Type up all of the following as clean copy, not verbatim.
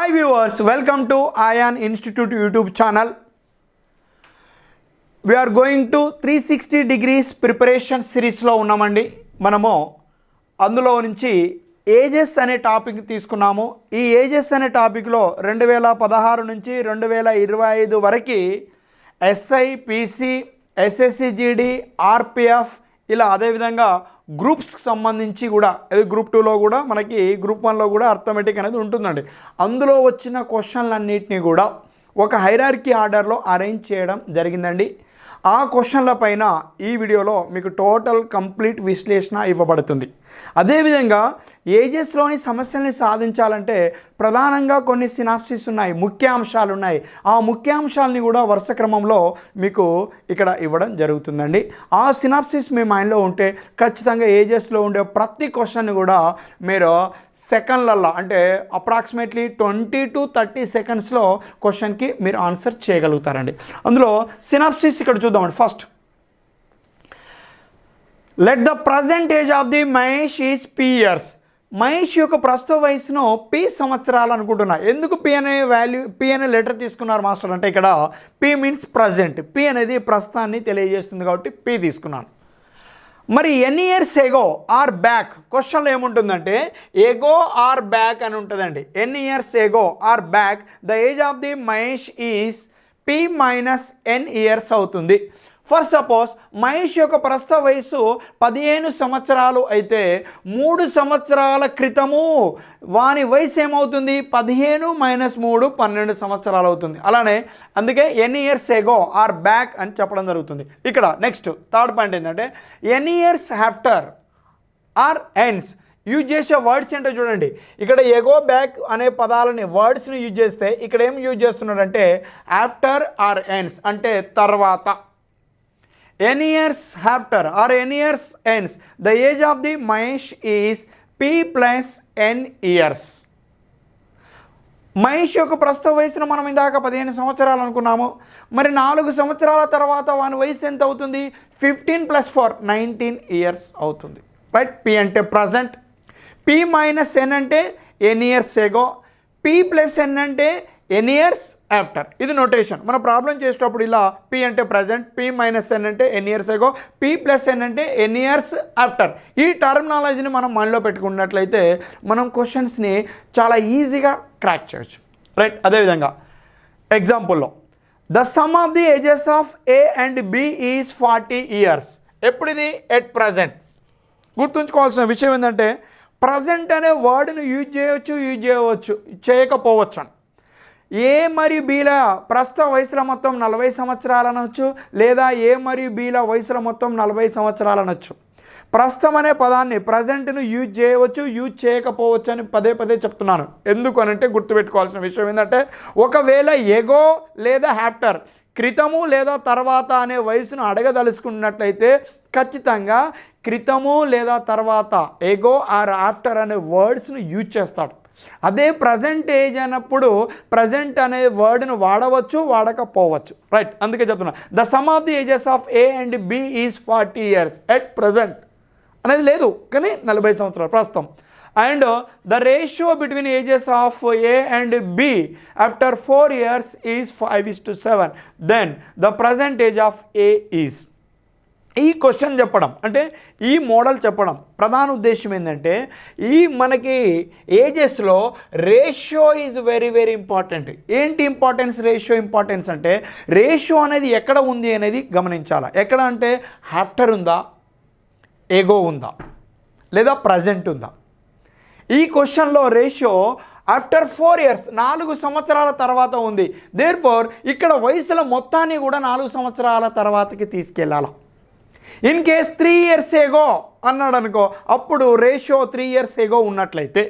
Hi viewers, welcome to Ion Institute YouTube channel. We are going to 360 degrees preparation series లో ఉన్నామండి. మనము అందులో నుంచి ఏజెస్ అనే టాపిక్ తీసుకున్నాము. ఈ ఏజెస్ అనే టాపిక్లో 2016 నుంచి 2025 వరకు ఎస్ఐ, పీసీ, ఎస్ఎస్సి జీడి, ఆర్పిఎఫ్ ఇలా అదేవిధంగా గ్రూప్స్కి సంబంధించి కూడా గ్రూప్ 2లో కూడా మనకి గ్రూప్ 1లో కూడా అర్థమెటిక్ అనేది ఉంటుందండి. అందులో వచ్చిన క్వశ్చన్లన్నింటినీ కూడా ఒక హైరార్కీ ఆర్డర్లో అరేంజ్ చేయడం జరిగిందండి. ఆ క్వశ్చన్ల పైన ఈ వీడియోలో మీకు టోటల్ కంప్లీట్ విశ్లేషణ ఇవ్వబడుతుంది. అదేవిధంగా ఏజెస్లోని సమస్యల్ని సాధించాలంటే ప్రధానంగా కొన్ని సినాప్సిస్ ఉన్నాయి, ముఖ్యాంశాలు ఉన్నాయి. ఆ ముఖ్యాంశాలని కూడా వరుస క్రమంలో మీకు ఇక్కడ ఇవ్వడం జరుగుతుందండి. ఆ సినాప్సిస్ మీ మైండ్లో ఉంటే ఖచ్చితంగా ఏజెస్లో ఉండే ప్రతి క్వశ్చన్ కూడా మీరు సెకండ్లల్లో అంటే అప్రాక్సిమేట్లీ 20 to 30 సెకండ్స్లో క్వశ్చన్కి మీరు ఆన్సర్ చేయగలుగుతారండి. అందులో సినాప్సిస్ ఇక్కడ చూద్దామండి. First, let the present age of the Mahesh is P years. Mahesh యొక్క ప్రస్తుత వయసును P సంవత్సరాలు అనుకుంటున్నా. ఎందుకు P అనే P అనే లెటర్ తీసుకున్నారు మాస్టర్ అంటే ఇక్కడ P మీన్స్ ప్రజెంట్. P అనేది ప్రస్తుతాన్ని తెలియజేస్తుంది కాబట్టి P తీసుకున్నాను. మరి ఎన్ని ఇయర్స్ ఎగో ఆర్ బ్యాక్ క్వశ్చన్లో ఏముంటుందంటే ఎగో ఆర్ బ్యాక్ అని ఉంటుందండి. ఎన్ని years ago or back the age of the Mahesh is P minus n years అవుతుంది. ఫర్ సపోజ్ మహేష్ యొక్క ప్రస్తుత వయసు 15 సంవత్సరాలు అయితే 3 సంవత్సరాల క్రితము వాని వయసు ఏమవుతుంది? 15 - 3 12 సంవత్సరాలు అవుతుంది. అలానే అందుకే ఎన్ని ఇయర్స్ ఎగో ఆర్ బ్యాక్ అని చెప్పడం జరుగుతుంది. ఇక్కడ నెక్స్ట్ థర్డ్ పాయింట్ ఏంటంటే ఎన్ని ఇయర్స్ ఆఫ్టర్ ఆర్ ఎన్స్ యూజ్ చేసే వర్డ్స్ ఏంటో చూడండి. ఇక్కడ ఎగో బ్యాక్ అనే పదాలని వర్డ్స్ని యూజ్ చేస్తే ఇక్కడ ఏం యూజ్ చేస్తున్నాడంటే ఆఫ్టర్ ఆర్ ఎన్స్ అంటే తర్వాత. N years after or N years ఎన్స్ the age of the Mahesh is P + n years. మహేష్ యొక్క ప్రస్తుత వయసును మనం ఇందాక 15 సంవత్సరాలు అనుకున్నాము. మరి 4 సంవత్సరాల తర్వాత వాని వయసు ఎంత అవుతుంది? 15 + 4 19 ఇయర్స్ అవుతుంది. రైట్. P అంటే ప్రజెంట్, P - n అంటే ఎన్ ఇయర్స్ ఎగో, P + n అంటే ఎన్ ఇయర్స్ ఆఫ్టర్. ఇది నోటేషన్. మన ప్రాబ్లం చేసేటప్పుడు ఇలా P అంటే ప్రజెంట్, P - n అంటే ఎన్ ఇయర్స్ ఎగో, P + n అంటే ఎన్ ఇయర్స్ ఆఫ్టర్. ఈ టర్మినాలజీని మనం మైండ్లో పెట్టుకున్నట్లయితే మనం క్వశ్చన్స్ని చాలా ఈజీగా క్రాక్ చేయొచ్చు. రైట్. అదేవిధంగా ఎగ్జాంపుల్లో the sum of the ages of A and B is 40 years. ఎప్పుడు ఇది? At present. గుర్తుంచుకోవాల్సిన విషయం ఏంటంటే ప్రజెంట్ అనే వర్డ్ని యూజ్ చేయవచ్చు, చేయకపోవచ్చు అని. ఏ మరియు బీల ప్రస్తుత వయసుల మొత్తం 40 సంవత్సరాలు అనొచ్చు, లేదా ఏ మరియు బీల వయసుల మొత్తం 40 సంవత్సరాలు అనొచ్చు. ప్రస్తుతం అనే పదాన్ని ప్రజెంట్ను యూజ్ చేయవచ్చు, యూజ్ చేయకపోవచ్చు అని పదే పదే చెప్తున్నాను. ఎందుకు అనంటే గుర్తుపెట్టుకోవాల్సిన విషయం ఏంటంటే ఒకవేళ ఎగో లేదా ఆఫ్టర్ క్రితము లేదా తర్వాత అనే వయసును అడగదలుచుకున్నట్లయితే ఖచ్చితంగా క్రితము లేదా తర్వాత ఎగో ఆర్ ఆఫ్టర్ అనే వర్డ్స్ను యూజ్ చేస్తాడు. అదే ప్రజెంట్ ఏజ్ అన్నప్పుడు ప్రజెంట్ అనే వర్డ్ను వాడవచ్చు, వాడకపోవచ్చు. రైట్. అందుకే చెప్తున్నా the sum of the ages of A and B is 40 years at present అనేది లేదు, కానీ 40 సంవత్సరాలు ప్రస్తుతం. And the ratio between ages of A and B after 4 years is 5:7. Then the present age of A is. ఈ question చెప్పడం అంటే ఈ model చెప్పడం ప్రధాన ఉద్దేశం ఏంటంటే ఈ మనకి ఏజెస్లో ratio is very very important. ఏంటి ఇంపార్టెన్స్? రేషియో ఇంపార్టెన్స్ అంటే రేషియో అనేది ఎక్కడ ఉంది అనేది గమనించాలి. ఎక్కడ అంటే ఆఫ్టర్ ఉందా, ఎగో ఉందా, లేదా ప్రజెంట్ ఉందా. ఈ క్వశ్చన్లో రేషియో ఆఫ్టర్ 4 years 4 సంవత్సరాల తర్వాత ఉంది. దేర్ఫోర్ ఇక్కడ వయసుల మొత్తాన్ని కూడా 4 సంవత్సరాల తర్వాతకి తీసుకెళ్ళాలి. ఇన్ కేస్ 3 years ఎగో అన్నాడు అనుకో, అప్పుడు రేషియో 3 years ఎగో ఉన్నట్లయితే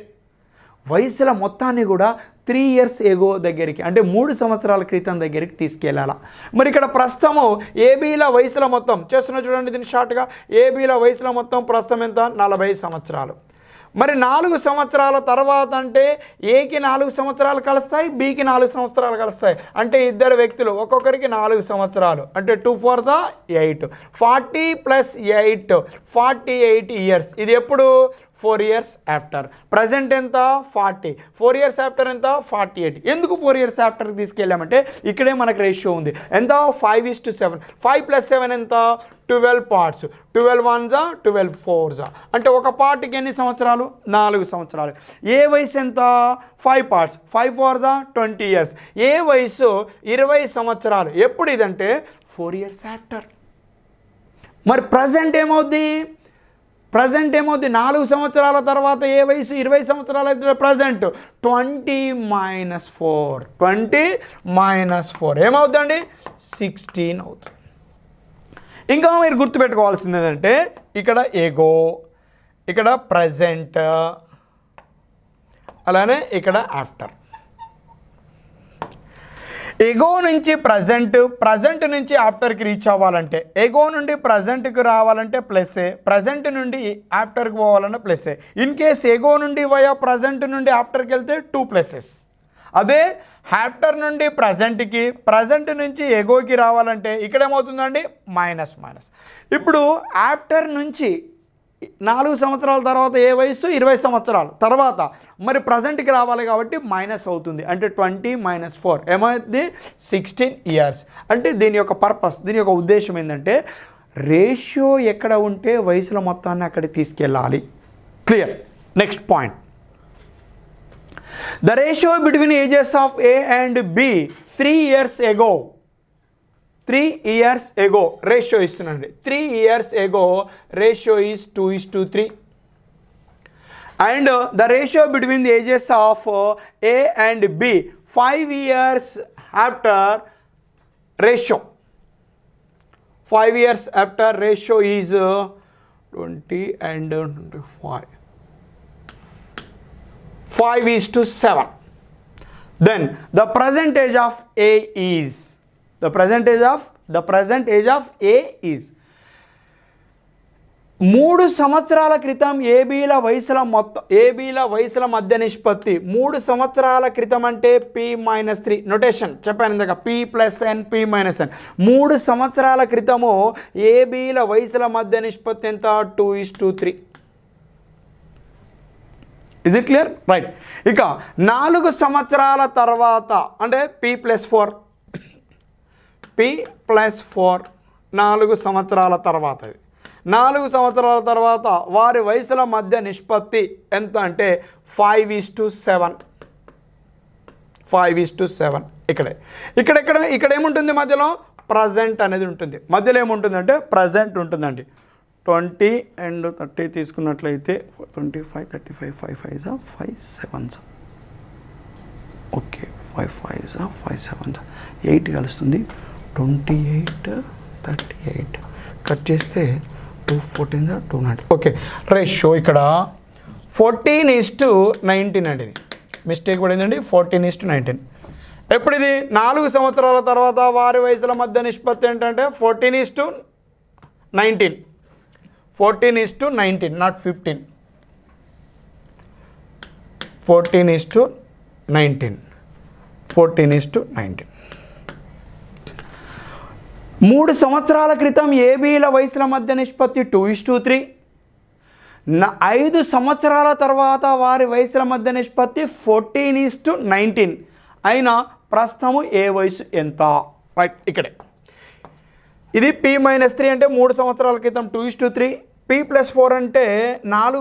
వయసుల మొత్తాన్ని కూడా 3 years ఎగో దగ్గరికి అంటే 3 సంవత్సరాల క్రితం దగ్గరికి తీసుకెళ్ళాలా. మరి ఇక్కడ ప్రస్తుతము ఏబీల వయసుల మొత్తం చేస్తున్నా చూడండి. దీన్ని షార్ట్గా ఏబీల వయసుల మొత్తం ప్రస్తుతం ఎంత? 40 సంవత్సరాలు. మరి 4 సంవత్సరాల తర్వాత అంటే ఏకి 4 సంవత్సరాలు కలుస్తాయి, బికి 4 సంవత్సరాలు కలుస్తాయి. అంటే ఇద్దరు వ్యక్తులు ఒక్కొక్కరికి 4 సంవత్సరాలు అంటే 2 4 8 40 + 8 48 years. ఇది ఎప్పుడు? 4 years ఆఫ్టర్. ప్రజెంట్ ఎంత 40, 4 years ఆఫ్టర్ ఎంత 48. ఎందుకు 4 years ఆఫ్టర్ తీసుకెళ్ళామంటే ఇక్కడే మనకు రేషియో ఉంది. ఎంత 5:7. 5 + 7 ఎంత 12 పార్ట్స్. 12 1s 12 4s. అంటే ఒక పార్ట్కి ఎన్ని సంవత్సరాలు 4 సంవత్సరాలు. ఏ వయసు ఎంత 5 పార్ట్స్. 5 4s 20 years. ఏ వయసు 20 సంవత్సరాలు. ఎప్పుడు ఇదంటే 4 years ఆఫ్టర్. మరి ప్రజెంట్ ఏమవుద్ది 4 సంవత్సరాల తర్వాత ఏ వయసు 20 సంవత్సరాలు అయితే ప్రజెంట్ 20 - 4. 20 - 4 ఏమవుతుందండి 16 అవుతుంది. ఇంకా మీరు గుర్తుపెట్టుకోవాల్సింది ఏంటంటే ఇక్కడ ఎగో, ఇక్కడ ప్రజెంట్, అలానే ఇక్కడ ఆఫ్టర్. ఎగో నుంచి ప్రజెంట్ నుంచి ఆఫ్టర్కి రీచ్ అవ్వాలంటే, ఎగో నుండి ప్రజెంట్కి రావాలంటే ప్లస్ఏ, ప్రజెంట్ నుండి ఆఫ్టర్కి పోవాలంటే ప్లస్ఏ. ఇన్ కేస్ ఎగో నుండి వయా ప్రజెంట్ నుండి ఆఫ్టర్కి వెళ్తే 2 ప్లసెస్. అదే ఆఫ్టర్ నుండి ప్రజెంట్కి, ప్రజెంట్ నుంచి ఎగోకి రావాలంటే ఇక్కడ ఏమవుతుందండి మైనస్. ఇప్పుడు ఆఫ్టర్ నుంచి 4 సంవత్సరాల తర్వాత ఏ వయసు 20 సంవత్సరాలు తర్వాత మరి ప్రజెంట్కి రావాలి కాబట్టి మైనస్ అవుతుంది. అంటే 20 - 4 ఏమైంది 16 years. అంటే దీని యొక్క పర్పస్, దీని యొక్క ఉద్దేశం ఏంటంటే రేషియో ఎక్కడ ఉంటే వయసుల మొత్తాన్ని అక్కడికి తీసుకెళ్ళాలి. Clear. Next point, the ratio between ages of A and B 3 years ago. 3 years ago ratio ఇస్తున్నాండి. 3 years ago ratio is 2:3. And the ratio between the ages of A and B 5 years after ratio. 5 years after ratio is 20 and 25. 5:7. Then the present age of A is, the present age of A is 3 సంవత్సరాల క్రితం ఏబీల వయసుల మధ్య నిష్పత్తి. 3 సంవత్సరాల క్రితం అంటే P-3 notation చెప్పాను ఇందాక, P+N P-N. 3 సంవత్సరాల క్రితము ఏబీల వయసుల మధ్య నిష్పత్తి ఎంత 2:3. Is it clear? రైట్. ఇక 4 సంవత్సరాల తర్వాత అంటే P+4 4 సంవత్సరాల తర్వాత, 4 సంవత్సరాల తర్వాత వారి వయసుల మధ్య నిష్పత్తి ఎంత అంటే 5:7. 5:7 ఇక్కడ ఏముంటుంది మధ్యలో ప్రజెంట్ అనేది ఉంటుంది. మధ్యలో ఏముంటుందంటే ప్రజెంట్ ఉంటుందండి. 20 and 30 తీసుకున్నట్లయితే 25 35 5 5s 5 7s. Okay 5 5s 5 7s 8 కలుస్తుంది. 28 38 కట్ చేస్తే 2 14s 290. ఓకే రేషియో ఇక్కడ 14:19 అండి. ఇది మిస్టేక్ పడిందండి. 14:19. ఎప్పుడు ఇది 4 సంవత్సరాల తర్వాత వారి వయసుల మధ్య నిష్పత్తి ఏంటంటే 14:19. 14:19 not 15. 14:19. 14:19. 3 సంవత్సరాల క్రితం ఏబీల వయసుల మధ్య నిష్పత్తి 2:3. 5 సంవత్సరాల తర్వాత వారి వయసుల మధ్య నిష్పత్తి 14:19. అయినా ప్రస్తుతము ఏ వయసు ఎంత? రైట్. ఇక్కడే ఇది P-3 అంటే 3 సంవత్సరాల క్రితం 2:3. P+4 అంటే 4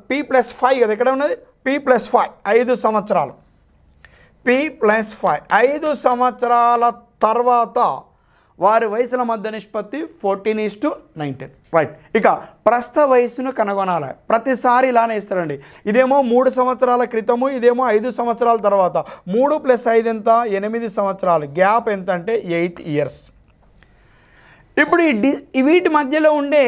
P+5 కదా ఇక్కడ ఉన్నది. P+5 5 సంవత్సరాలు. P+5 5 సంవత్సరాల తర్వాత వారి వయసుల మధ్య నిష్పత్తి 14:19. రైట్. ఇక ప్రస్తుత వయసును కనుగొనాలి. ప్రతిసారి ఇలానే ఇస్తారండి. ఇదేమో 3 సంవత్సరాల క్రితము, ఇదేమో 5 సంవత్సరాల తర్వాత. 3 + 5 ఎంత 8 సంవత్సరాలు. గ్యాప్ ఎంత అంటే 8 years. ఇప్పుడు వీటి మధ్యలో ఉండే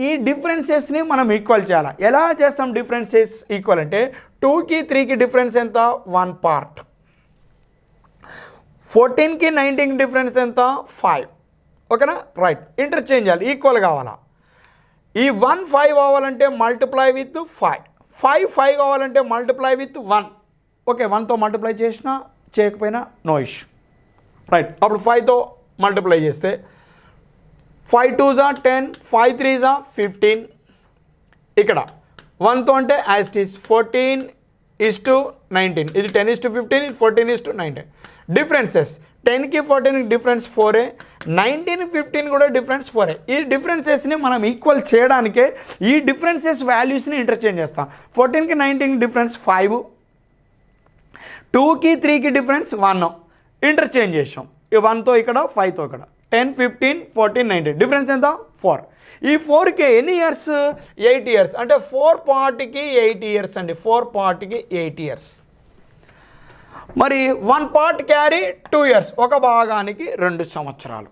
ఈ డిఫరెన్సెస్ని మనం ఈక్వల్ చేయాలి. ఎలా చేస్తాం డిఫరెన్సెస్ ఈక్వల్ అంటే 2కి 3కి డిఫరెన్స్ ఎంత 1 పార్ట్. 14కి 19కి డిఫరెన్స్ ఎంత 5. ఓకేనా? రైట్. ఇంటర్చేంజ్ చేయాలి, ఈక్వల్ కావాలా. ఈ 1 5 కావాలంటే మల్టిప్లై విత్ 5, 5 కావాలంటే మల్టిప్లై విత్ 1. ఓకే 1తో మల్టిప్లై చేసినా చేయకపోయినా నో ఇష్యూ. రైట్. అప్పుడు 5తో మల్టిప్లై చేస్తే 5 2s 10, 5 3s 15. ఇక్కడ 1తో అంటే యాజ్ ఇట్ ఈస్ 14:19, ఇది 10:15, ఇది 14:19. డిఫరెన్సెస్ 10కి 14కి డిఫరెన్స్ 4, 19-15 కూడా డిఫరెన్స్ 4. ఈ డిఫరెన్సెస్ని మనం ఈక్వల్ చేయడానికే ఈ డిఫరెన్సెస్ వాల్యూస్ని ఇంటర్చేంజ్ చేస్తాం. 14కి 19కి డిఫరెన్స్ 5, 2కి 3కి డిఫరెన్స్ 1 ఇంటర్చేంజ్ చేసాం. ఈ 1తో ఇక్కడ 5తో ఇక్కడ 10, 15, 14, 19 డిఫరెన్స్ ఎంత 4. ఈ 4కి ఎన్ని ఇయర్స్ 8 ఇయర్స్ అంటే 4 పార్ట్కి 8 ఇయర్స్ అండి. 4 పార్ట్కి 8 ఇయర్స్. మరి 1 పార్ట్ క్యారీ 2 ఇయర్స్, ఒక భాగానికి 2 సంవత్సరాలు,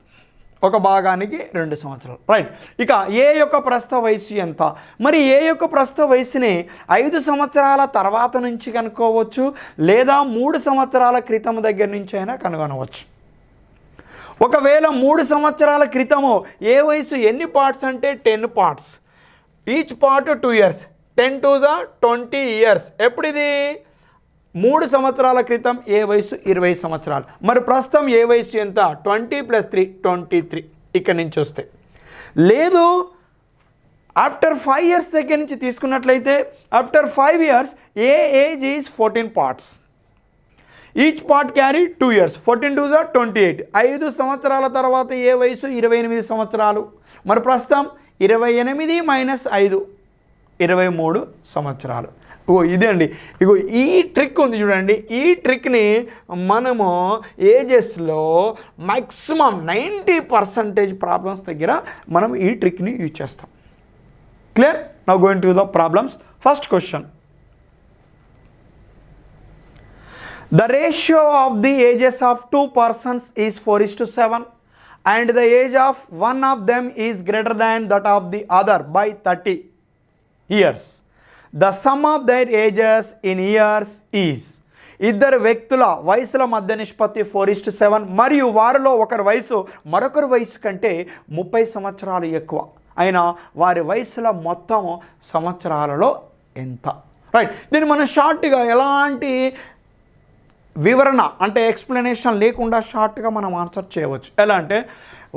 ఒక భాగానికి 2 సంవత్సరాలు. రైట్. ఇక ఏ యొక్క ప్రస్తుత వయసు ఎంత? మరి ఏ యొక్క ప్రస్తుత వయసుని 5 సంవత్సరాల తర్వాత నుంచి కనుక్కోవచ్చు, లేదా 3 సంవత్సరాల క్రితం దగ్గర నుంచి అయినా కనుగొనవచ్చు. ఒకవేళ 3 సంవత్సరాల క్రితము ఏ వయసు ఎన్ని పార్ట్స్ అంటే 10 parts, each part 2 years, 10 to 20 years. ఎప్పుడు ఇది 3 సంవత్సరాల క్రితం ఏ వయసు 20 సంవత్సరాలు. మరి ప్రస్తుతం ఏ వయసు ఎంత 20 + 3 23 ఇక్కడ నుంచి వస్తే. లేదు ఆఫ్టర్ 5 ఇయర్స్ దగ్గర నుంచి తీసుకున్నట్లయితే after 5 years A age is 14 parts, each part carry 2 years, 14 to 28. 5 సంవత్సరాల తర్వాత ఏ వయసు 28 సంవత్సరాలు. మరి ప్రస్తుతం 28 - 5 23 సంవత్సరాలు. ఇదే అండి. ఇగో ఈ ట్రిక్ ఉంది చూడండి. ఈ ట్రిక్ని మనము ఏజెస్లో మ్యాక్సిమం 90% ప్రాబ్లమ్స్ దగ్గర మనం ఈ ట్రిక్ని యూజ్ చేస్తాం. Clear? Now going to the problems. First question. The ratio of the ages of 2 persons is 4:7 and the age of one of them is greater than that of the other by 30 years. The sum of their ages in years is. ఇద్దరు వ్యక్తుల వయసుల మధ్య నిష్పత్తి 4:7 మరియు వారిలో ఒకరి వయసు మరొకరి వయసు కంటే 30 సంవత్సరాలు ఎక్కువ అయినా వారి వయసుల మొత్తం సంవత్సరాలలో ఎంత? రైట్. దీన్ని మనం షార్ట్గా ఎలాంటి వివరణ అంటే ఎక్స్ప్లెనేషన్ లేకుండా షార్ట్గా మనం ఆన్సర్ చేయవచ్చు. ఎలా అంటే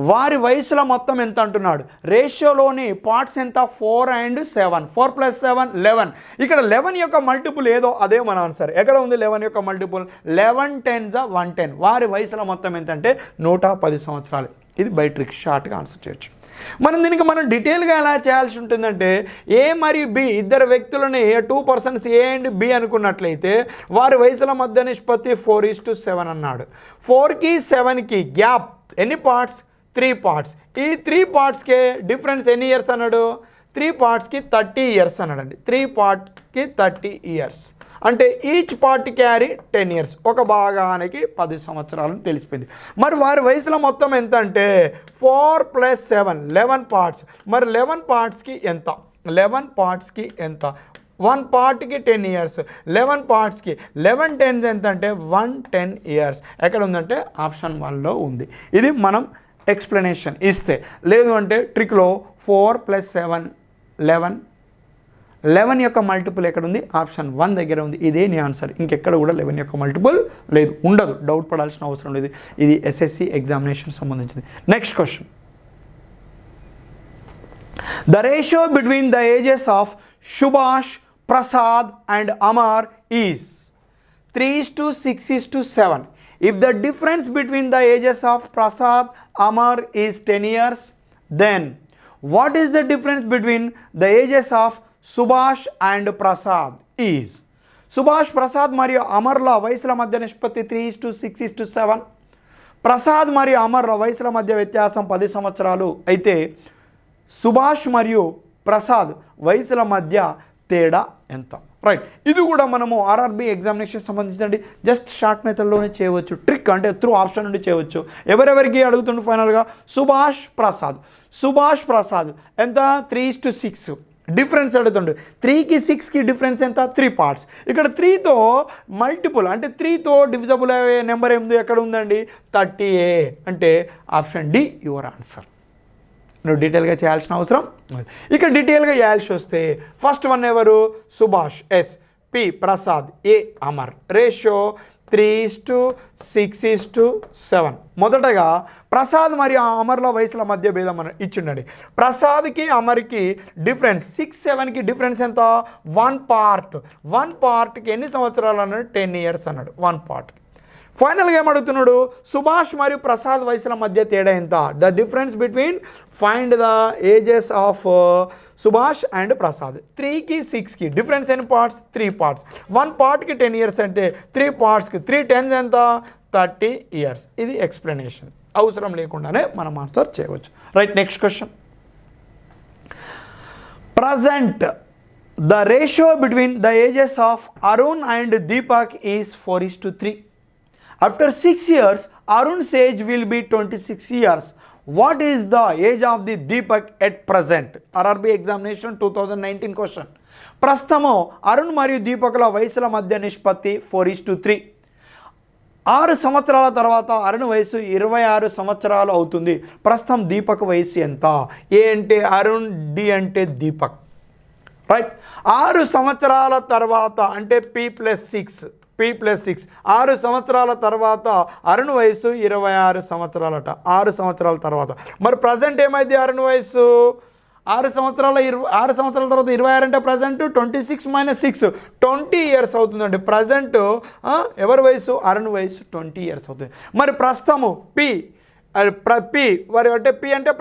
వారి వయసుల మొత్తం ఎంత అంటున్నాడు. రేషియోలోని పార్ట్స్ ఎంత 4 and 7, 4 + 7 11. ఇక్కడ 11 యొక్క మల్టిపుల్ ఏదో అదే మన ఆన్సర్. ఎక్కడ ఉంది 11 యొక్క మల్టిపుల్? 11 10s 110. వారి వయసుల మొత్తం ఎంత అంటే 110 సంవత్సరాలు. ఇది బై ట్రిక్ షార్ట్గా ఆన్సర్ చేయొచ్చు. దీనికి మనం డీటెయిల్గా ఎలా చేయాల్సి ఉంటుందంటే ఏ మరియు బి ఇద్దరు వ్యక్తులని 2 persons ఏ అండ్ బి అనుకున్నట్లయితే వారి వయసుల మధ్య నిష్పత్తి 4:7 అన్నాడు. 4కి 7కి గ్యాప్ ఎన్ని పార్ట్స్? 3 పార్ట్స్. ఈ 3 పార్ట్స్కే డిఫరెన్స్ ఎన్ని ఇయర్స్ అన్నాడు? 3 పార్ట్స్కి 30 ఇయర్స్ అన్నాడండి. 3 పార్ట్కి 30 ఇయర్స్ అంటే ఈచ్ పార్ట్ క్యారీ 10 ఇయర్స్, ఒక భాగానికి 10 సంవత్సరాలని తెలిసిపోయింది. మరి వారి వయసులో మొత్తం ఎంత అంటే 4 + 7 11 పార్ట్స్. మరి 11 పార్ట్స్కి ఎంత? 11 పార్ట్స్కి ఎంత? 1 పార్ట్కి 10 ఇయర్స్, 11 పార్ట్స్కి 11 10s ఎంత అంటే 110 ఇయర్స్. ఎక్కడ ఉందంటే ఆప్షన్ 1లో ఉంది. ఇది మనం ఎక్స్ప్లెనేషన్ ఇస్తే. లేదు అంటే ట్రిక్లో 4 + 7 11 యొక్క మల్టిపుల్ ఎక్కడ ఉంది? ఆప్షన్ 1 దగ్గర ఉంది. ఇదే నీ ఆన్సర్. ఇంకెక్కడ కూడా 11 యొక్క మల్టిపుల్ లేదు, ఉండదు. డౌట్ పడాల్సిన అవసరం లేదు. ఇది ఎస్ఎస్సి ఎగ్జామినేషన్ సంబంధించింది. Next question. The ratio between the ages of Subhash, Prasad and Amar is 3:6:7. If the difference between the ages of Prasad, Amar is 10 years, then what is the difference between the ages of Subhash and Prasad is. Subhash, Prasad మరియు అమర్ల వయసుల మధ్య నిష్పత్తి 3:6:7. ప్రసాద్ మరియు అమర్ల వయసుల మధ్య వ్యత్యాసం 10 సంవత్సరాలు అయితే సుభాష్ మరియు ప్రసాద్ వయసుల మధ్య తేడా ఎంత? రైట్. ఇది కూడా మనము ఆర్ఆర్బీ ఎగ్జామినేషన్ సంబంధించి జస్ట్ షార్ట్ మెథడ్లోనే చేయవచ్చు. ట్రిక్ అంటే త్రూ ఆప్షన్ నుండి చేయవచ్చు. ఎవరెవరికి అడుగుతుండే ఫైనల్గా? సుభాష్ ప్రసాద్. సుభాష్ ప్రసాద్ ఎంత? 3:6. డిఫరెన్స్ అడుగుతుండు. 3కి 6కి డిఫరెన్స్ ఎంత? 3 పార్ట్స్. ఇక్కడ 3తో మల్టిపుల్ అంటే 3తో డివిజబుల్ అయ్యే నెంబర్ ఏముంది? ఎక్కడ ఉందండి? 30. అంటే ఆప్షన్ డి యువర్ ఆన్సర్. నువ్వు డీటెయిల్గా చేయాల్సిన అవసరం. ఇక్కడ డీటెయిల్గా చేయాల్సి వస్తే ఫస్ట్ వన్ ఎవరు? సుభాష్, ఎస్. పి ప్రసాద్, ఏ అమర్. రేషియో 3:6:7. మొదటగా ప్రసాద్ మరియు అమర్ల వయసుల మధ్య భేదం అని ఇచ్చిండండి. ప్రసాద్కి అమర్కి డిఫరెన్స్ 6-7కి డిఫరెన్స్ ఎంత? 1 పార్ట్కి ఎన్ని సంవత్సరాలు అన్నాడు? 10 years అన్నాడు 1 పార్ట్కి. ఫైనల్గా ఏమడుగుతున్నాడు? సుభాష్ మరియు ప్రసాద్ వయసుల మధ్య తేడా ఎంత? The difference between find the ages of Subhash and Prasad. 3కి 6కి డిఫరెన్స్ ఎన్ని పార్ట్స్? 3 parts. 1 పార్ట్కి 10 years అంటే 3 partsకి 3 10s ఎంత? 30 years. ఇది ఎక్స్ప్లెనేషన్. అవసరం లేకుండానే మనం ఆన్సర్ చేయవచ్చు. Right, next question. Present the ratio between the ages of Arun and Deepak is 4:3. After 6 years, Arun's age will be 26 years. What is the age of the Deepak at present? RRB examination 2019 question. ప్రస్తుతము అరుణ్ మరియు దీపకుల వయసుల మధ్య నిష్పత్తి 4:3. 6 సంవత్సరాల తర్వాత అరుణ్ వయసు 26 సంవత్సరాలు అవుతుంది. ప్రస్తుతం దీపక్ వయసు ఎంత? ఏ అంటే అరుణ్, డి అంటే దీపక్. రైట్, 6 సంవత్సరాల తర్వాత అంటే P+6 6 సంవత్సరాల తర్వాత అరుణ్ వయసు 26 సంవత్సరాలట. 6 సంవత్సరాల తర్వాత మరి ప్రజెంట్ ఏమైంది? అరుణ్ వయసు 6 సంవత్సరాల తర్వాత 26 అంటే ప్రజెంట్ 26 - 6 20 years అవుతుందండి. ప్రజెంట్ ఎవరి వయసు? అరుణ్ వయసు 20 years అవుతుంది. మరి ప్రస్తుతము మరి అంటే పి అంటే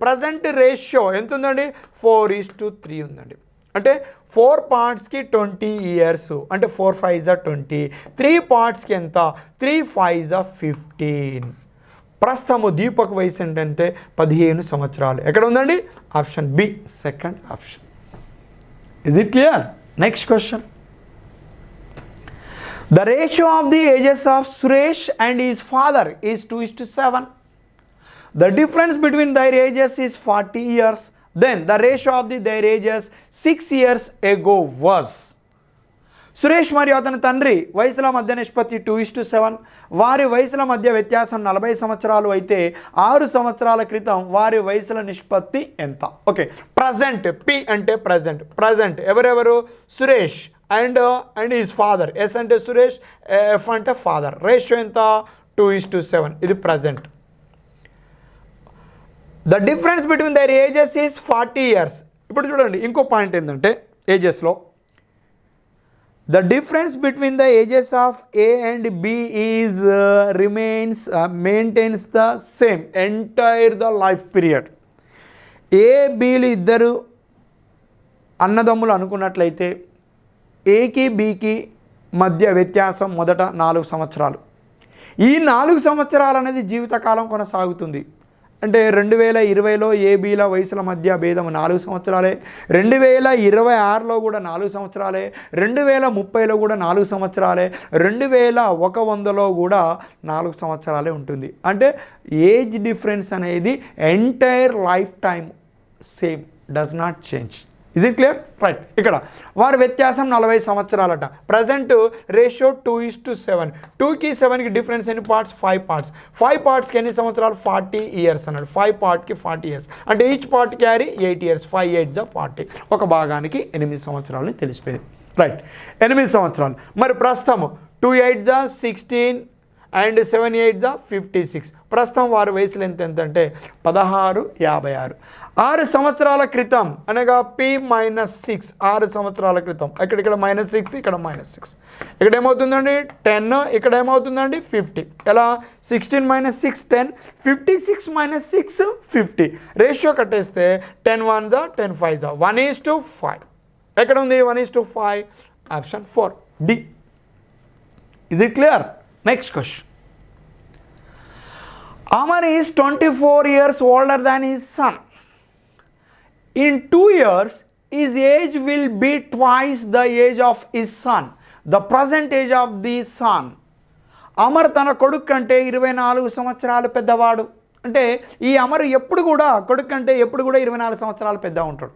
ప్రజెంట్ రేషియో ఎంత ఉందండి? 4:3 ఉందండి. అంటే 4 partsకి 20 years అంటే 4 5s are 20. 3 partsకి ఎంత? 3 5s are 15. ప్రస్తుతము దీపక్ వయసు ఏంటంటే 15 సంవత్సరాలు. ఎక్కడ ఉందండి? Option B, second option. Is it clear? Next question. The ratio of the ages of Suresh and his father is 2:7. The difference between their ages is 40 years. Then the ratio of their ages 6 years ago was. Suresh మరియు అతని తండ్రి వయసుల మధ్య నిష్పత్తి 2:7. వారి వయసుల మధ్య వ్యత్యాసం 40 సంవత్సరాలు అయితే 6 సంవత్సరాల క్రితం వారి వయసుల నిష్పత్తి ఎంత? ఓకే, ప్రజెంట్ పి అంటే ప్రజెంట్ ఎవరెవరు? Suresh and his father. S అంటే సురేష్, ఎఫ్ అంటే ఫాదర్. రేషియో ఎంత? 2:7. ఇది present. The difference between their ages is 40 years. ఇప్పుడు చూడండి, ఇంకో పాయింట్ ఏంటంటే ఏజెస్లో the difference between the ages of A and B is maintains the same entire the life period. A బీలు ఇద్దరు అన్నదమ్ములు అనుకున్నట్లయితే ఏకి బికి మధ్య వ్యత్యాసం మొదట 4 సంవత్సరాలు. ఈ 4 సంవత్సరాలు అనేది జీవితకాలం కొనసాగుతుంది. అంటే 2020లో ఏబీల వయసుల మధ్య భేదం 4 సంవత్సరాలే, 2026లో కూడా 4 సంవత్సరాలే, 2030లో కూడా 4 సంవత్సరాలే, 2100లో కూడా 4 సంవత్సరాలే ఉంటుంది. అంటే ఏజ్ డిఫరెన్స్ అనేది entire life time same, does not change. Is it clear? Right, ఇక్కడ వారి వ్యత్యాసం 40 సంవత్సరాలట. Present ratio 2:7. 2కి 7కి డిఫరెన్స్ ఎన్ని పార్ట్స్? 5 parts. 5 partsకి ఎన్ని సంవత్సరాలు? 40 years అన్నాడు. 5 partకి 40 years అంటే each part carry 8 years. 5 8s are 40. ఒక భాగానికి 8 సంవత్సరాలని తెలిసిపోయింది. రైట్, 8 సంవత్సరాలు. మరి ప్రస్తుతం 2 8s are 16 and 7 8s are 56. ప్రస్తుతం వారి వయసులు ఎంత అంటే 16 56. 6 సంవత్సరాల క్రితం అనగా P-6. 6 సంవత్సరాల క్రితం ఇక్కడ -6, ఇక్కడ -6. ఇక్కడ ఏమవుతుందండి? 10. ఇక్కడ ఏమవుతుందండి? 50. ఎలా? 16 - 6 10. 56 - 6 50. రేషియో కట్టేస్తే 10 1s are 10 5s are 1:5. ఎక్కడ ఉంది 1:5? Option 4 D. Is it clear? Next question. Amar is 24 years older than his son. In 2 years, his age will be twice the age of his son. The present age of the son. Amar తన కొడుకు కంటే 24 సంవత్సరాలు పెద్దవాడు. అంటే ఈ అమర్ ఎప్పుడు కూడా కొడుకు కంటే ఎప్పుడు కూడా 24 సంవత్సరాలు పెద్ద ఉంటాడు.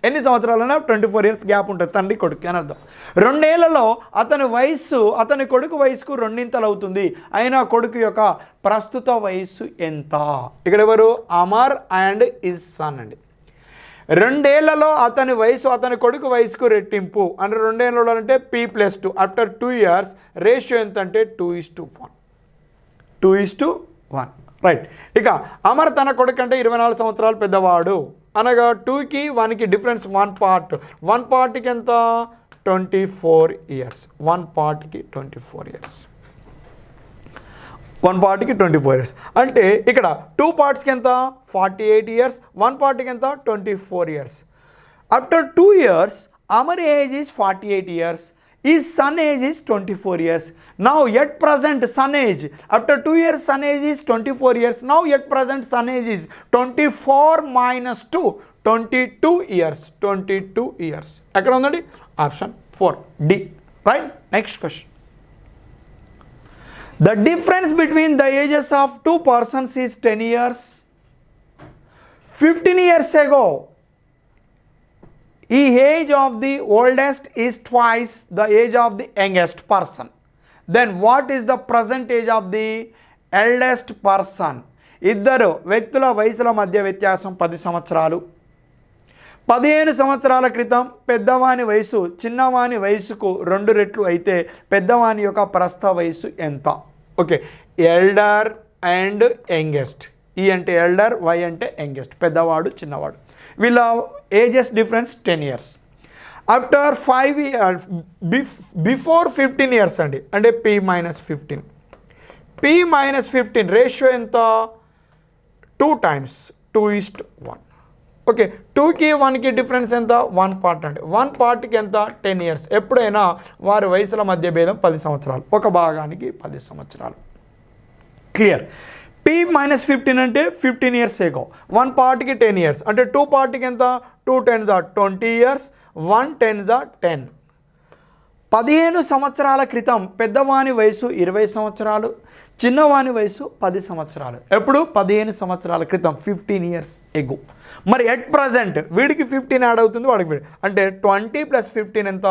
ఎన్ని సంవత్సరాలైనా 24 years గ్యాప్ ఉంటుంది తండ్రి కొడుకు అని అర్థం. 2 ఏళ్లలో అతని కొడుకు వయసుకు 2 అవుతుంది. అయినా కొడుకు యొక్క ప్రస్తుత వయసు ఎంత? ఇక్కడ ఎవరు? అమర్ అండ్ హిస్ సన్ అండి. 2 ఏళ్లలో అతని వయసు అతని కొడుకు వయసుకు రెట్టింపు అంటే 2 ఏళ్ళలో అంటే p+2 ఆఫ్టర్ 2 years రేషియో ఎంత అంటే 2:1. 2:1 రైట్. ఇక అమర్ తన కొడుకు అంటే 24 సంవత్సరాలు పెద్దవాడు అనగా 2కి 1కి డిఫరెన్స్ 1 పార్ట్. 1 పార్ట్కి ఎంత 24 years. 1 పార్ట్కి 24 years. 1 పార్ట్కి 24 years అంటే ఇక్కడ 2 పార్ట్స్కి ఎంత 48 years. 1 పార్ట్కి ఎంత 24 years. After 2 years Amar age is 48 years. His son age is 24 years. Now yet present son age. After 2 years son age is 24 years. Now yet present son age is 24 minus 2. 22 years. 22 years. ఎక్కడ ఉందండి option 4 D. Right. Next question. The difference between the ages of 2 persons is 10 years. 15 years ago, the age of the oldest is twice the age of the youngest person. Then what is the present age of the eldest person? ఇద్దరు వ్యక్తుల వయసుల మధ్య వ్యత్యాసం 10 సంవత్సరాలు. 15 సంవత్సరాల క్రితం పెద్దవాని వయసు చిన్నవాని వయసుకు 2 రెట్లు అయితే పెద్దవాని యొక్క ప్రస్తుత వయసు ఎంత? Okay, elder and youngest. ఈ అంటే ఎల్డర్, వై అంటే యంగెస్ట్, పెద్దవాడు చిన్నవాడు. వీళ్ళ ages difference 10 years. After 5 years before 15 years అండి అంటే p-15. p-15 రేషియో ఎంత 2 times 2:1. ఓకే, 2కి 1కి డిఫరెన్స్ ఎంత 1 పార్ట్ అండి. 1 పార్ట్కి ఎంత 10 years. ఎప్పుడైనా వారి వయసుల మధ్య భేదం 10 సంవత్సరాలు, ఒక భాగానికి 10 సంవత్సరాలు. క్లియర్. p-15 అంటే 15 years ago. 1 పార్ట్కి 10 years అంటే 2 పార్ట్కి ఎంత 2 10s are 20 years. 1 10s are 10. 15 సంవత్సరాల క్రితం పెద్దవాని వయసు 20 సంవత్సరాలు, చిన్నవాని వయసు 10 సంవత్సరాలు. ఎప్పుడు 15 సంవత్సరాల క్రితం 15 years ago. మరి ఎట్ ప్రజెంట్ వీడికి 15 యాడ్ అవుతుంది, వాడికి అంటే 20 + 15 ఎంత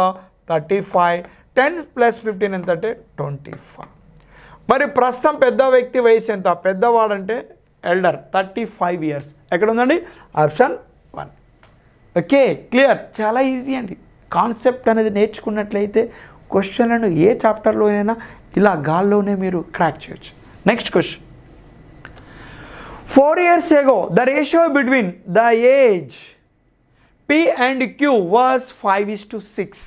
35. 10 + 15 ఎంత అంటే 25. మరి ప్రస్తుతం పెద్ద వ్యక్తి వయసు ఎంత? పెద్దవాడంటే ఎల్డర్ 35 years. ఎక్కడ ఉందండి ఆప్షన్ 1. Okay, clear. చాలా ఈజీ అండి. కాన్సెప్ట్ అనేది నేర్చుకున్నట్లయితే క్వశ్చన్లను ఏ చాప్టర్లోనైనా ఇలా గాల్లోనే మీరు క్రాక్ చేయొచ్చు. Next question. 4 years ago the ratio between the age P and Q was 5:6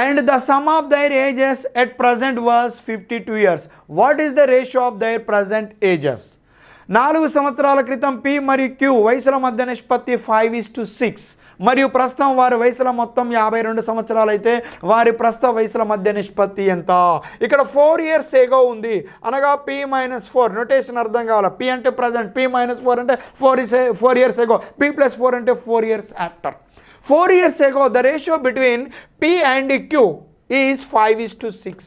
and the sum of their ages at present was 52 years. What is the ratio of their present ages? 4 సంవత్సరాల క్రితం P మరియు Q వయసుల మధ్య నిష్పత్తి 5:6 మరియు ప్రస్తుతం వారి వయసుల మొత్తం 52 సంవత్సరాలు అయితే వారి ప్రస్తుత వయసుల మధ్య నిష్పత్తి ఎంత? ఇక్కడ 4 years ago ఉంది అనగా p-4. నోటేషన్ అర్థం కావాలి. p అంటే ప్రజెంట్, p-4 అంటే 4 years ago, p+4 అంటే 4 years after. 4 years ago the ratio between P and Q is 5:6.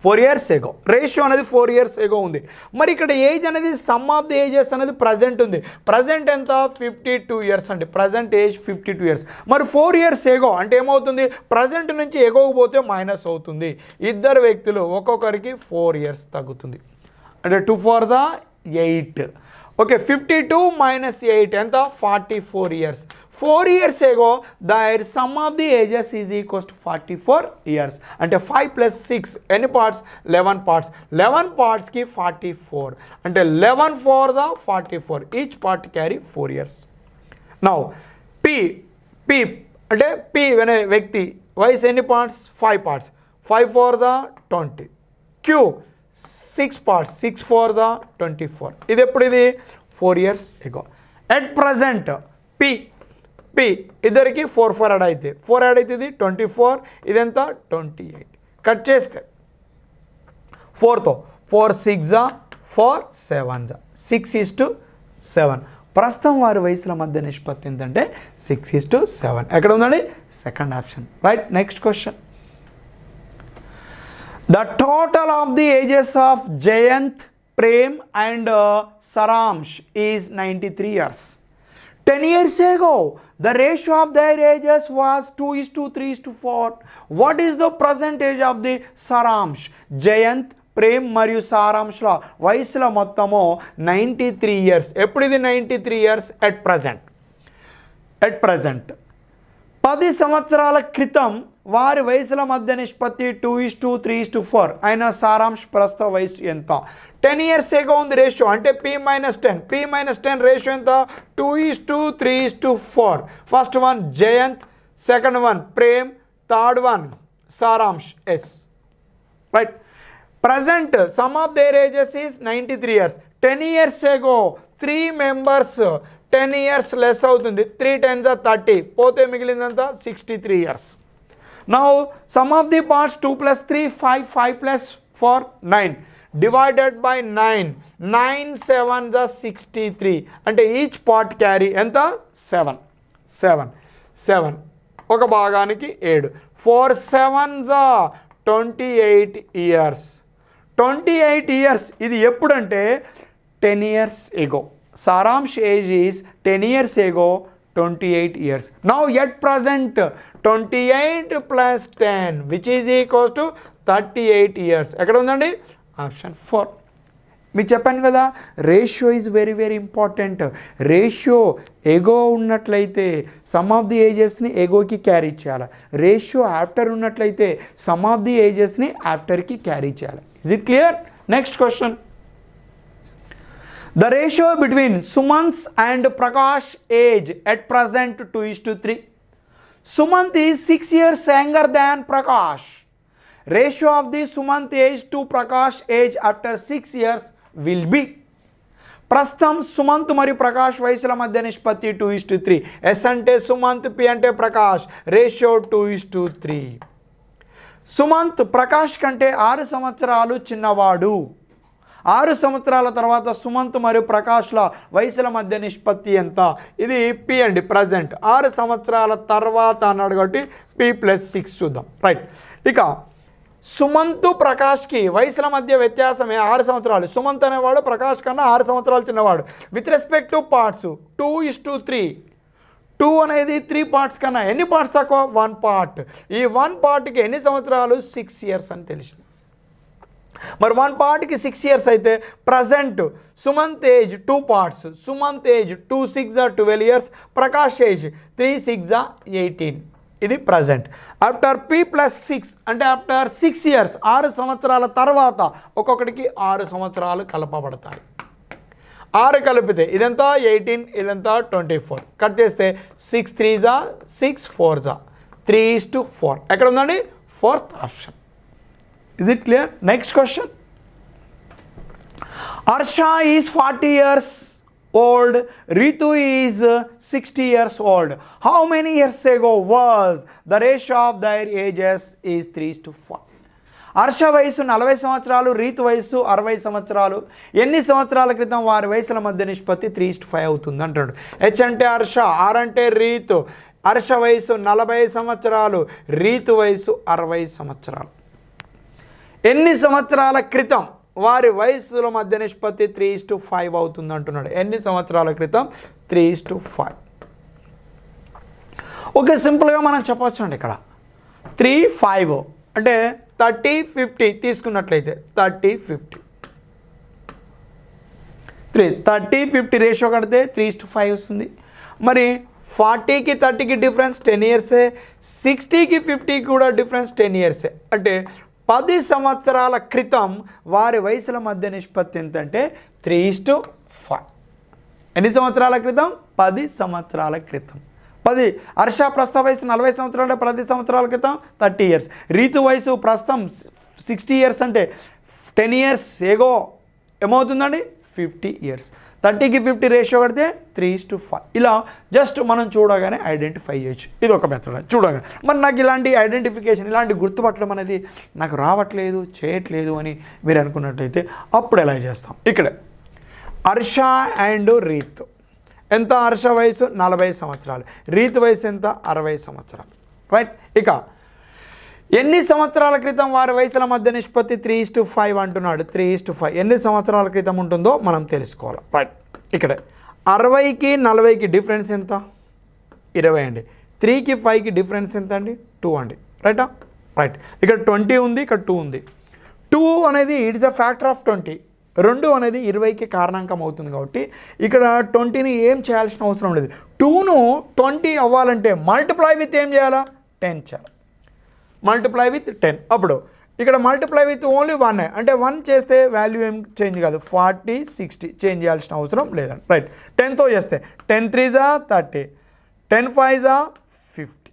4 years ago ratio అనేది 4 years ago ఉంది. మరి ఇక్కడ ఏజ్ అనేది సమ్ ఆఫ్ ది ఏజెస్ అనేది ప్రజెంట్ ఉంది. ప్రజెంట్ ఎంత 52 years అండి. Present age 52 years. మరి 4 years ago అంటే ఏమవుతుంది? ప్రజెంట్ నుంచి ఎగోకు పోతే మైనస్ అవుతుంది. ఇద్దరు వ్యక్తులు ఒక్కొక్కరికి 4 years తగ్గుతుంది. అంటే 2 4s are 8. ఓకే, 52 minus 8 ఎంత 44 years. 4 years ago the sum of the ages is equals to 44 years. అంటే 5 + 6 ఎన్ని పార్ట్స్? 11 parts. 11 parts కి 44 అంటే 11 4s are 44. Each part carry 4 years. Now P అంటే P అనే వ్యక్తి వయసు ఎన్ని parts? 5 parts. 5 4s are 20. Q 6 parts. 6 4s are 24. ఇది ఎప్పుడు? ఇది 4 years ago. At present P ఇద్దరికి 4 యాడ్ అయితే 4 యాడ్ అయితే ఇది 24. ఇదెంత 28. కట్ చేస్తే 4తో 4 6 4 7 6:7. ప్రస్తుతం వారి వయసుల మధ్య నిష్పత్తి ఏంటంటే 6:7. ఎక్కడ ఉందండి? Second option. Right. Next question. The total of the ages of Jayanth, Prem and Saransh is 93 years. 10 years ago, the ratio of their ages was 2:3:4. What is the present age of the Saransh, Jayanth, Prem మరియు సారాంశ్ల వయసుల మొత్తము 93 years. ఎప్పుడు ఇది 93 years? At present 10 సంవత్సరాల క్రితం వారి వయసుల మధ్య నిష్పత్తి 2:3:4 అయిన సారాంశ్ ప్రస్తుత వయసు ఎంత? 10 ఇయర్స్ ఏగో ఉంది రేషియో, అంటే P-10 రేషియో ఎంత? 2:3:4. First one Jayanth, second one Prem, third one Saransh S. Right. Present sum of their ages is 93 years. 10 years ago 3 members 10 years less అవుతుంది. 3 10s 30 పోతే మిగిలిందంతా 63 years. Now sum of the parts 2 + 3 5 5 + 4 9 divided by 9 9 7s 63 అంటే each part carry ఎంత? 7 ఒక భాగానికి 7 4 7s 28 years. 28 years ఇది ఎప్పుడంటే 10 years ago. Saransh age is 10 years ago 28 years. Now at present 28 + 10 which is equals to 38 years. ఎక్కడ ఉందండి? ఆప్షన్ 4. మీకు చెప్పాను కదా, ratio is very very important. Ratio ago ఉన్నట్లయితే సమ్ ఆఫ్ ది ఏజెస్ని ఎగోకి క్యారీ చేయాలి. రేషియో ఆఫ్టర్ ఉన్నట్లయితే సమ్ ఆఫ్ ది ఏజెస్ని ఆఫ్టర్కి క్యారీ చేయాలి. Is it clear? Next question. The ratio between Sumant's and Prakash age at present 2:3. Sumant is 6 years younger than Prakash. Ratio of the Sumant age to Prakash age after 6 years will be. ప్రస్తుతం సుమంత్ మరియు ప్రకాష్ వయసుల మధ్య నిష్పత్తి 2:3. Yes అంటే Sumanth, P అంటే Prakash. Ratio 2:3. Sumanth Prakash కంటే 6 సంవత్సరాలు చిన్నవాడు. 6 సంవత్సరాల తర్వాత సుమంత్ మరియు ప్రకాష్ల వయసుల మధ్య నిష్పత్తి ఎంత? ఇది పి అండి, ప్రజెంట్. 6 సంవత్సరాల తర్వాత అన్నాడు కాబట్టి P+6 చూద్దాం. రైట్. ఇక సుమంత్ ప్రకాష్కి వయసుల మధ్య వ్యత్యాసమే 6 సంవత్సరాలు. సుమంత్ అనేవాడు ప్రకాష్ కన్నా 6 సంవత్సరాలు చిన్నవాడు. With respect to parts 2:3. 2 అనేది 3 పార్ట్స్ కన్నా ఎన్ని పార్ట్స్ తక్కువ? 1 పార్ట్. ఈ 1 పార్ట్కి ఎన్ని సంవత్సరాలు? 6 ఇయర్స్ అని తెలిసింది. మరి 1 పార్ట్కి 6 ఇయర్స్ అయితే present Sumanth age 2 parts. Sumanth age 2 6 12 years. Prakash age 3 6 18. ఇది ప్రజెంట్. ఆఫ్టర్ P+6 అంటే ఆఫ్టర్ 6 ఇయర్స్ 6 సంవత్సరాల తర్వాత ఒక్కొక్కడికి 6 సంవత్సరాలు కలపబడతాయి. 6 కలిపితే ఇదంతా 18, ఇదంతా 24. కట్ చేస్తే 6 3s 6 4s 3:4. ఎక్కడ ఉందండి? 4th option. Is it clear? Next question. Arsha is 40 years old. Ritu is 60 years old. How many years ago was the ratio of their ages is 3:4? Harsha వయసు 40 సంవత్సరాలు, రీతు వయసు 60 సంవత్సరాలు. ఎన్ని సంవత్సరాల క్రితం వారి వయసుల మధ్య నిష్పత్తి 3:5 అవుతుంది అంటాడు. హెచ్ అంటే హర్ష, ఆర్ అంటే రీతు. హర్ష వయసు 40 సంవత్సరాలు, రీతు వయసు 60 సంవత్సరాలు. ఎన్ని సంవత్సరాల క్రితం వారి వయసుల మధ్య నిష్పత్తి 3:5 అవుతుంది అంటున్నాడు. ఎన్ని సంవత్సరాల క్రితం? 3:5. ఓకే, సింపుల్గా మనం చెప్పవచ్చు అండి. ఇక్కడ 3 5 అంటే 30 50 తీసుకున్నట్లయితే 30 50 30 50 రేషియో కడితే 3:5 వస్తుంది. మరి 40కి 30కి డిఫరెన్స్ 10 ఇయర్సే. 60కి 50కి కూడా డిఫరెన్స్ 10 ఇయర్సే. అంటే 10 సంవత్సరాల క్రితం వారి వయసుల మధ్య నిష్పత్తి ఎంతంటే 3:5. ఎన్ని సంవత్సరాల క్రితం? 10 సంవత్సరాల క్రితం. 10. హర్ష ప్రస్తుత వయసు 40 సంవత్సరాలు అంటే 10 సంవత్సరాల క్రితం 30 ఇయర్స్. రీతు వయసు ప్రస్తుతం 60 ఇయర్స్ అంటే 10 ఇయర్స్ ఏగో ఏమవుతుందండి? 50 ఇయర్స్. 30కి 50 రేషియో కడితే 3:5. ఇలా జస్ట్ మనం చూడగానే ఐడెంటిఫై చేయొచ్చు. ఇది ఒక మెథడ్ చూడగానే. మరి నాకు ఇలాంటి ఐడెంటిఫికేషన్, ఇలాంటి గుర్తుపట్టడం అనేది నాకు రావట్లేదు, చేయట్లేదు అని మీరు అనుకున్నట్లయితే అప్పుడు ఎలా చేస్తాం? ఇక్కడ హర్ష అండ్ రీతు ఎంత? హర్ష వయసు 40 సంవత్సరాలు, రీతు వయసు ఎంత? 60 సంవత్సరాలు. రైట్. ఇక ఎన్ని సంవత్సరాల క్రితం వారి వయసుల మధ్య నిష్పత్తి 3:5 అంటున్నాడు. 3:5 ఎన్ని సంవత్సరాల క్రితం ఉంటుందో మనం తెలుసుకోవాలి. రైట్. ఇక్కడ 60కి 40కి డిఫరెన్స్ ఎంత? 20 అండి. 3కి 5కి డిఫరెన్స్ ఎంత అండి? 2 అండి. రైటా? రైట్. ఇక్కడ 20 ఉంది, ఇక్కడ 2 ఉంది. 2 అనేది ఇట్స్ అ ఫ్యాక్టర్ ఆఫ్ 20. 2 అనేది 20కి కారణాంకం అవుతుంది కాబట్టి ఇక్కడ 20ని ఏం చేయాల్సిన అవసరం లేదు. 2ను 20 అవ్వాలంటే మల్టిప్లై విత్ ఏం చేయాలా? 10 చేయాలి. Multiply with 10. అప్పుడు ఇక్కడ మల్టిప్లై విత్ ఓన్లీ 1 అంటే 1 చేస్తే వాల్యూ ఏం చేంజ్ కాదు. 40, 60 చేంజ్ చేయాల్సిన అవసరం లేదండి. రైట్. 10తో చేస్తే 10 3s 30, 10 5s 50.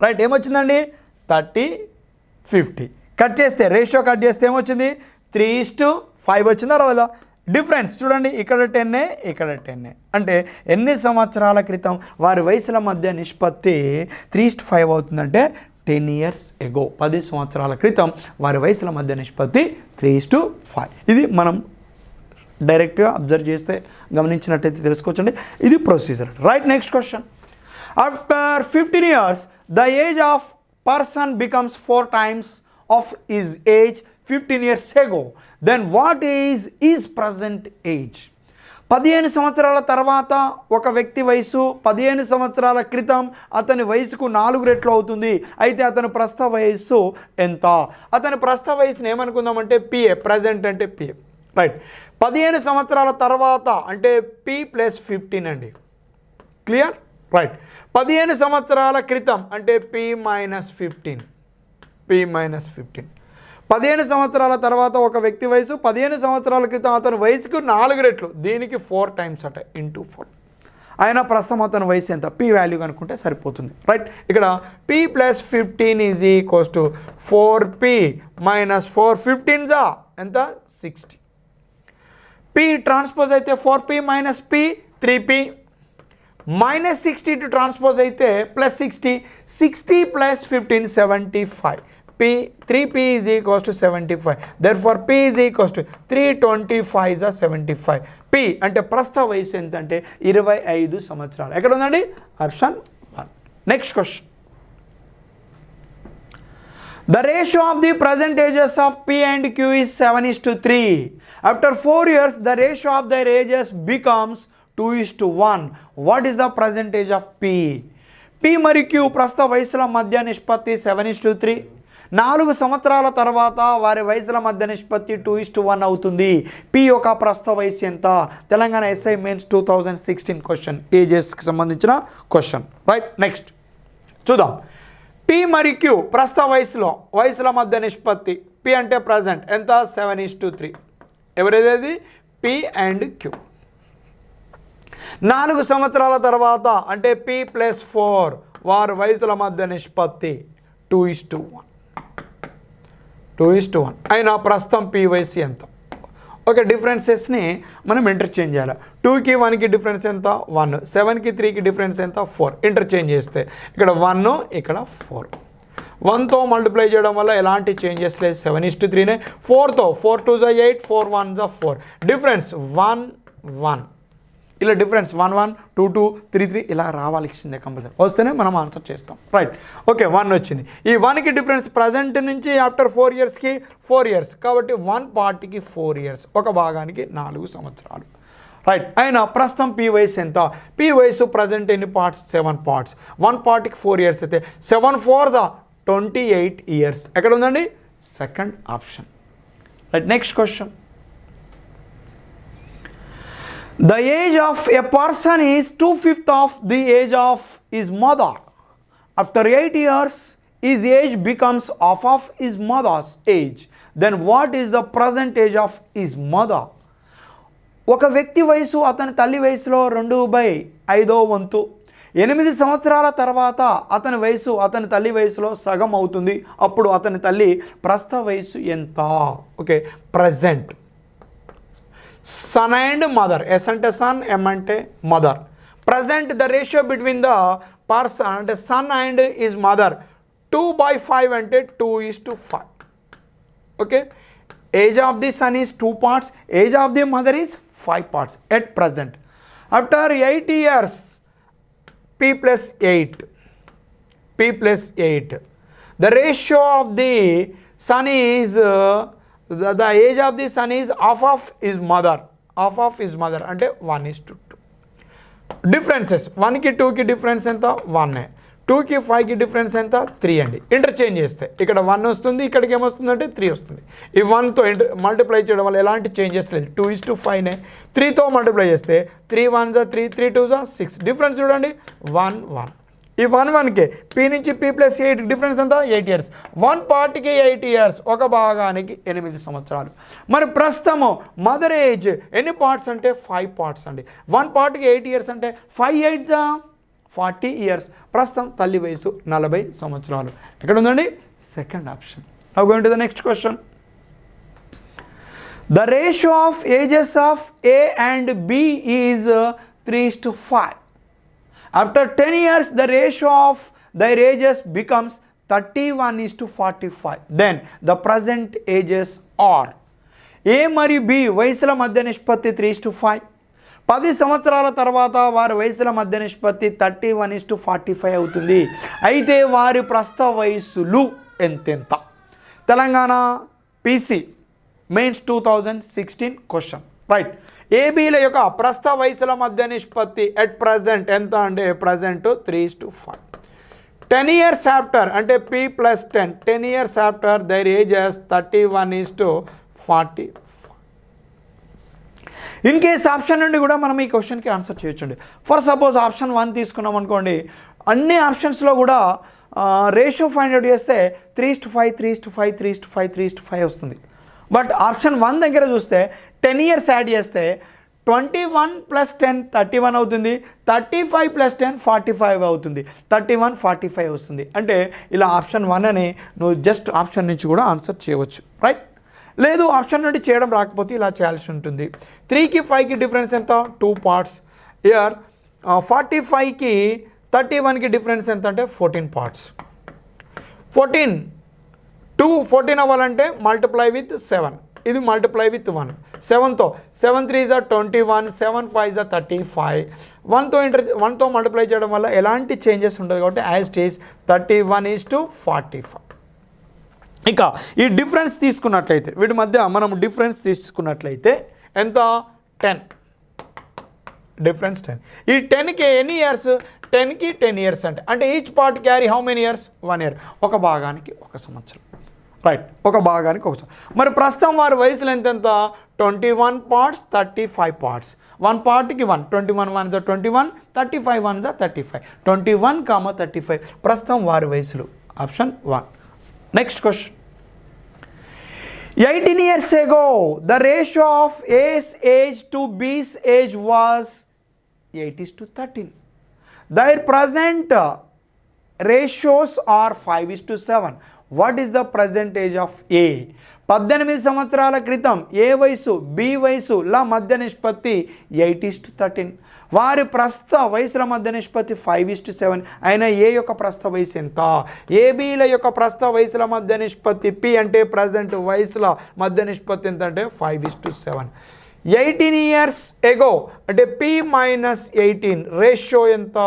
రైట్. ఏమొచ్చిందండి? 30, 50. కట్ చేస్తే రేషియో కట్ చేస్తే ఏమొచ్చింది? 3:5 వచ్చిందా రాలేదా? డిఫరెన్స్ చూడండి, ఇక్కడ 10 ఇక్కడ 10. అంటే ఎన్ని సంవత్సరాల క్రితం వారి వయసుల మధ్య నిష్పత్తి 3:5 అవుతుందంటే 10 years ago, 10 సంవత్సరాల క్రితం వారి వయసుల మధ్య నిష్పత్తి 3:5. ఇది మనం డైరెక్ట్గా అబ్జర్వ్ చేస్తే గమనించినట్టయితే తెలుసుకోవచ్చండి. ఇది procedure. Right. Next question. After 15 years the age of person becomes 4 times of his age 15 years ago, then what is his present age? 15 సంవత్సరాల తర్వాత ఒక వ్యక్తి వయసు 15 సంవత్సరాల క్రితం అతని వయసుకు 4 రెట్లు అవుతుంది. అయితే అతని ప్రస్తుత వయస్సు ఎంత? అతని ప్రస్తుత వయసుని ఏమనుకుందామంటే పిఏ, ప్రజెంట్ అంటే పిఏ. రైట్. 15 సంవత్సరాల తర్వాత అంటే పి ప్లస్ 15 అండి. క్లియర్? రైట్. 15 సంవత్సరాల క్రితం అంటే పి మైనస్ 15. 15 సంవత్సరాల తర్వాత ఒక వ్యక్తి వయసు 15 సంవత్సరాల క్రితం అతని వయసుకు 4 రెట్లు, దీనికి 4 times అట, ఇంటూ 4. ఆయన ప్రస్తుతం అతని వయసు ఎంత? పి వాల్యూ కనుక్కుంటే సరిపోతుంది. రైట్. ఇక్కడ P plus 15 is equals to 4p minus 4 15s ఎంత? 60. పి ట్రాన్స్పోజ్ అయితే 4p minus P 3p minus 60 to transpose అయితే plus 60 plus 15 75. P 3p is equals to 75. Therefore P is equals to 325 75. P అంటే ప్రస్తుత వయసు ఎంత అంటే 25 సంవత్సరాలు. ఎక్కడ ఉందండి? Option 1. Next question. The ratio of the present ages of P and Q is 7:3. After 4 years the ratio of their ages becomes 2:1. What is the present age of P? P మరియు Q ప్రస్తుత వయసుల మధ్య నిష్పత్తి 7:3. 4 సంవత్సరాల తర్వాత వారి వయసుల మధ్య నిష్పత్తి 2:1 అవుతుంది. పి యొక్క ప్రస్తుత వయసు ఎంత? తెలంగాణ ఎస్ఐ మెయిన్స్ 2016 క్వశ్చన్, ఏజెస్కి సంబంధించిన క్వశ్చన్. రైట్. నెక్స్ట్ చూద్దాం. పి మరియు క్యూ ప్రస్తుత వయసుల మధ్య నిష్పత్తి. పి అంటే ప్రజెంట్ ఎంత? 7:3. ఎవరేది? P and queue. 4 సంవత్సరాల తర్వాత అంటే పి ప్లస్ 4 వారి వయసుల మధ్య నిష్పత్తి 2:1. అయినా ప్రస్తుతం పి వయసు ఎంత? ఓకే, డిఫరెన్సెస్ని మనం ఇంటర్చేంజ్ చేయాలి. 2కి 1కి డిఫరెన్స్ ఎంత? 1. 7కి 3కి డిఫరెన్స్ ఎంత? 4. ఇంటర్చేంజ్ చేస్తే ఇక్కడ 1 ఇక్కడ 4. 1తో మల్టిప్లై చేయడం వల్ల ఎలాంటి చేంజెస్ లేదు. 7:3నే. 4తో 4 2s 8, 4 1s 4. డిఫరెన్స్ 1 1. ఇలా డిఫరెన్స్ 1 1 2 2 3 3 ఇలా రావాల్సిందే కంపల్సరీ. వస్తేనే మనం ఆన్సర్ చేస్తాం. రైట్. ఓకే, 1 వచ్చింది. ఈ 1కి డిఫరెన్స్ ప్రజెంట్ నుంచి ఆఫ్టర్ 4 yearsకి 4 years కాబట్టి 1 పార్ట్కి 4 years, ఒక భాగానికి 4 సంవత్సరాలు. రైట్. అయినా ప్రస్తుతం పి వయసు ఎంత? పి వయసు ప్రజెంట్ ఎన్ని పార్ట్స్? 7 parts. 1 పార్ట్కి 4 years అయితే 7 4s 28 years. ఎక్కడ ఉందండి? Second option. Right. Next question. The age of a person is 2/5 of the age of his mother. After 8 years, his age becomes half of his mother's age. Then what is the present age of his mother? ఒక వ్యక్తి వయసు అతని తల్లి వయసులో 2/5వ వంతు. 8 సంవత్సరాల తర్వాత అతని వయసు అతని తల్లి వయసులో సగం అవుతుంది. అప్పుడు అతని తల్లి ప్రస్తుత వయసు ఎంత? Okay, present. Son and mother. S అంటే సన్, ఎం అంటే mother. Present the ratio between the person అంటే సన్ అండ్ ఈజ్ మదర్ 2/5 అంటే 2:5. Okay, age of the son is 2 parts, age of the mother is 5 parts at present. After 8 years P plus 8. The ratio of the son is the age of the son is half of his mother. అంటే 1:2. Differences 1కి 2కి difference ఎంత? 1. 2కి 5కి difference ఎంత 3 అండి. Interchange చేస్తే ఇక్కడ 1 వస్తుంది, ఇక్కడికి ఏమొస్తుందంటే 3 వస్తుంది. ఈ 1తో మల్టిప్లై చేయడం వల్ల ఎలాంటి చేంజెస్ లేదు. 2:5నే 3తో మల్టిప్లై చేస్తే 3 1 3 3 2 6. డిఫరెన్స్ చూడండి 1 1. ఈ 1 1కే పీ నుంచి పీ ప్లస్ 8 డిఫరెన్స్ ఎంత 8 ఇయర్స్. 1 పార్ట్కి 8 ఇయర్స్, ఒక భాగానికి 8 సంవత్సరాలు. మరి ప్రస్తుతము మదర్ ఏజ్ ఎన్ని పార్ట్స్ అంటే 5 పార్ట్స్ అండి. 1 పార్ట్కి 8 ఇయర్స్ అంటే 5 8 40 ఇయర్స్. ప్రస్తుతం తల్లి వయసు 40 సంవత్సరాలు. ఎక్కడ ఉందండి second option. Now going to the next question. The ratio of ages of A and B is 3:5. After 10 years, the ratio of their ages becomes 31:45. Then the present ages are A మరియు B వయసుల మధ్య నిష్పత్తి 3:5. 10 సంవత్సరాల తర్వాత వారి వయసుల మధ్య నిష్పత్తి 31:45 అవుతుంది. అయితే వారి ప్రస్తుత వయసులు ఎంతెంత? Telangana PC mains 2016 question. Right. ఏబీల యొక్క ప్రస్తుత వయసుల మధ్య నిష్పత్తి ఎట్ ప్రజెంట్ ఎంత అంటే ప్రజెంట్ 3:5. 10 years ఆఫ్టర్ అంటే P + 10. 10 years after their ages 31:45. In case option నుండి కూడా మనం ఈ క్వశ్చన్కి ఆన్సర్ చేయొచ్చండి. ఫర్ సపోజ్ ఆప్షన్ 1 తీసుకున్నాం అనుకోండి, అన్ని ఆప్షన్స్లో కూడా రేషియో ఫైండ్ అవుట్ చేస్తే 3:5 3:5 3:5 3:5 వస్తుంది. బట్ ఆప్షన్ 1 దగ్గర చూస్తే 10 years యాడ్ చేస్తే 21 + 10 31 అవుతుంది. 35 + 10 45 అవుతుంది. 31 45 వస్తుంది. అంటే ఇలా ఆప్షన్ 1 అని నువ్వు జస్ట్ ఆప్షన్ నుంచి కూడా ఆన్సర్ చేయవచ్చు. రైట్. లేదు ఆప్షన్ నుండి చేయడం రాకపోతే ఇలా చేయాల్సి ఉంటుంది. 3కి 5కి డిఫరెన్స్ ఎంత 2 పార్ట్స్. ఇయర్ 45కి 31కి డిఫరెన్స్ ఎంత అంటే 14 పార్ట్స్. 14 అవ్వాలంటే మల్టిప్లై విత్ 7. ఇది మల్టిప్లై విత్ 1. 7తో 7 3 21, 7 5 35. 1తో మల్టిప్లై చేయడం వల్ల ఎలాంటి చేంజెస్ ఉండదు కాబట్టి యాజ్ ఇట్ ఈస్ 31:45. ఇక ఈ డిఫరెన్స్ తీసుకున్నట్లయితే వీటి మధ్య మనం డిఫరెన్స్ తీసుకున్నట్లయితే ఎంత 10. డిఫరెన్స్ 10. ఈ 10కి ఎన్ని ఇయర్స్? 10కి 10 ఇయర్స్ అంటే each part carry how many years? 1 year. ఒక భాగానికి 1 సంవత్సరం. రైట్. ఒక భాగానికి 1 సంవత్సరం. మరి ప్రస్తుతం వారి వయసులు ఎంతెంత 21 parts 35 parts. 1 పార్ట్కి 1. 21 1 21, 35 1 35. 21, 35 ప్రస్తుతం వారి వయసులు. Option 1. Next question. 18 years ago, the ratio of A's age to B's age was 8:13. Their present ratios are 5:7. What is the present age of A? 18 సంవత్సరాల క్రితం ఏ వయసు బి వయసుల మధ్య నిష్పత్తి 8:13. వారి ప్రస్తుత వయసుల మధ్య నిష్పత్తి 5:7. అయినా ఏ యొక్క ప్రస్తుత వయసు ఎంత? ఏబీల యొక్క ప్రస్తుత వయసుల మధ్య నిష్పత్తి పి అంటే ప్రజెంట్ వయసుల మధ్య నిష్పత్తి ఎంత అంటే 5:7. 18 years ago అంటే P - 18 రేషియో ఎంత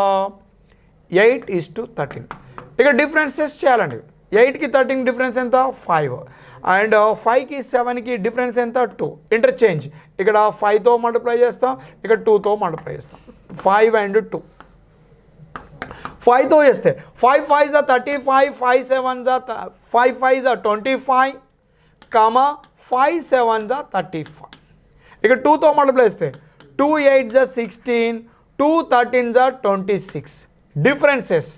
8:13. ఇక డిఫరెన్సెస్ చేయాలండి. 8కి 13 డిఫరెన్స్ ఎంత 5 అండ్ 5కి 7కి డిఫరెన్స్ ఎంత 2. ఇంటర్చేంజ్ ఇక్కడ 5తో మల్టిప్లై చేస్తాం, ఇక్కడ 2తో మల్టిప్లై చేస్తాం. 5 and 2 5తో చేస్తే 5 5 35, 5 7 5 5 25, 5 7 35. ఇక 2తో మల్టిప్లై చేస్తే 2 8 16, 2 13 26. డిఫరెన్సెస్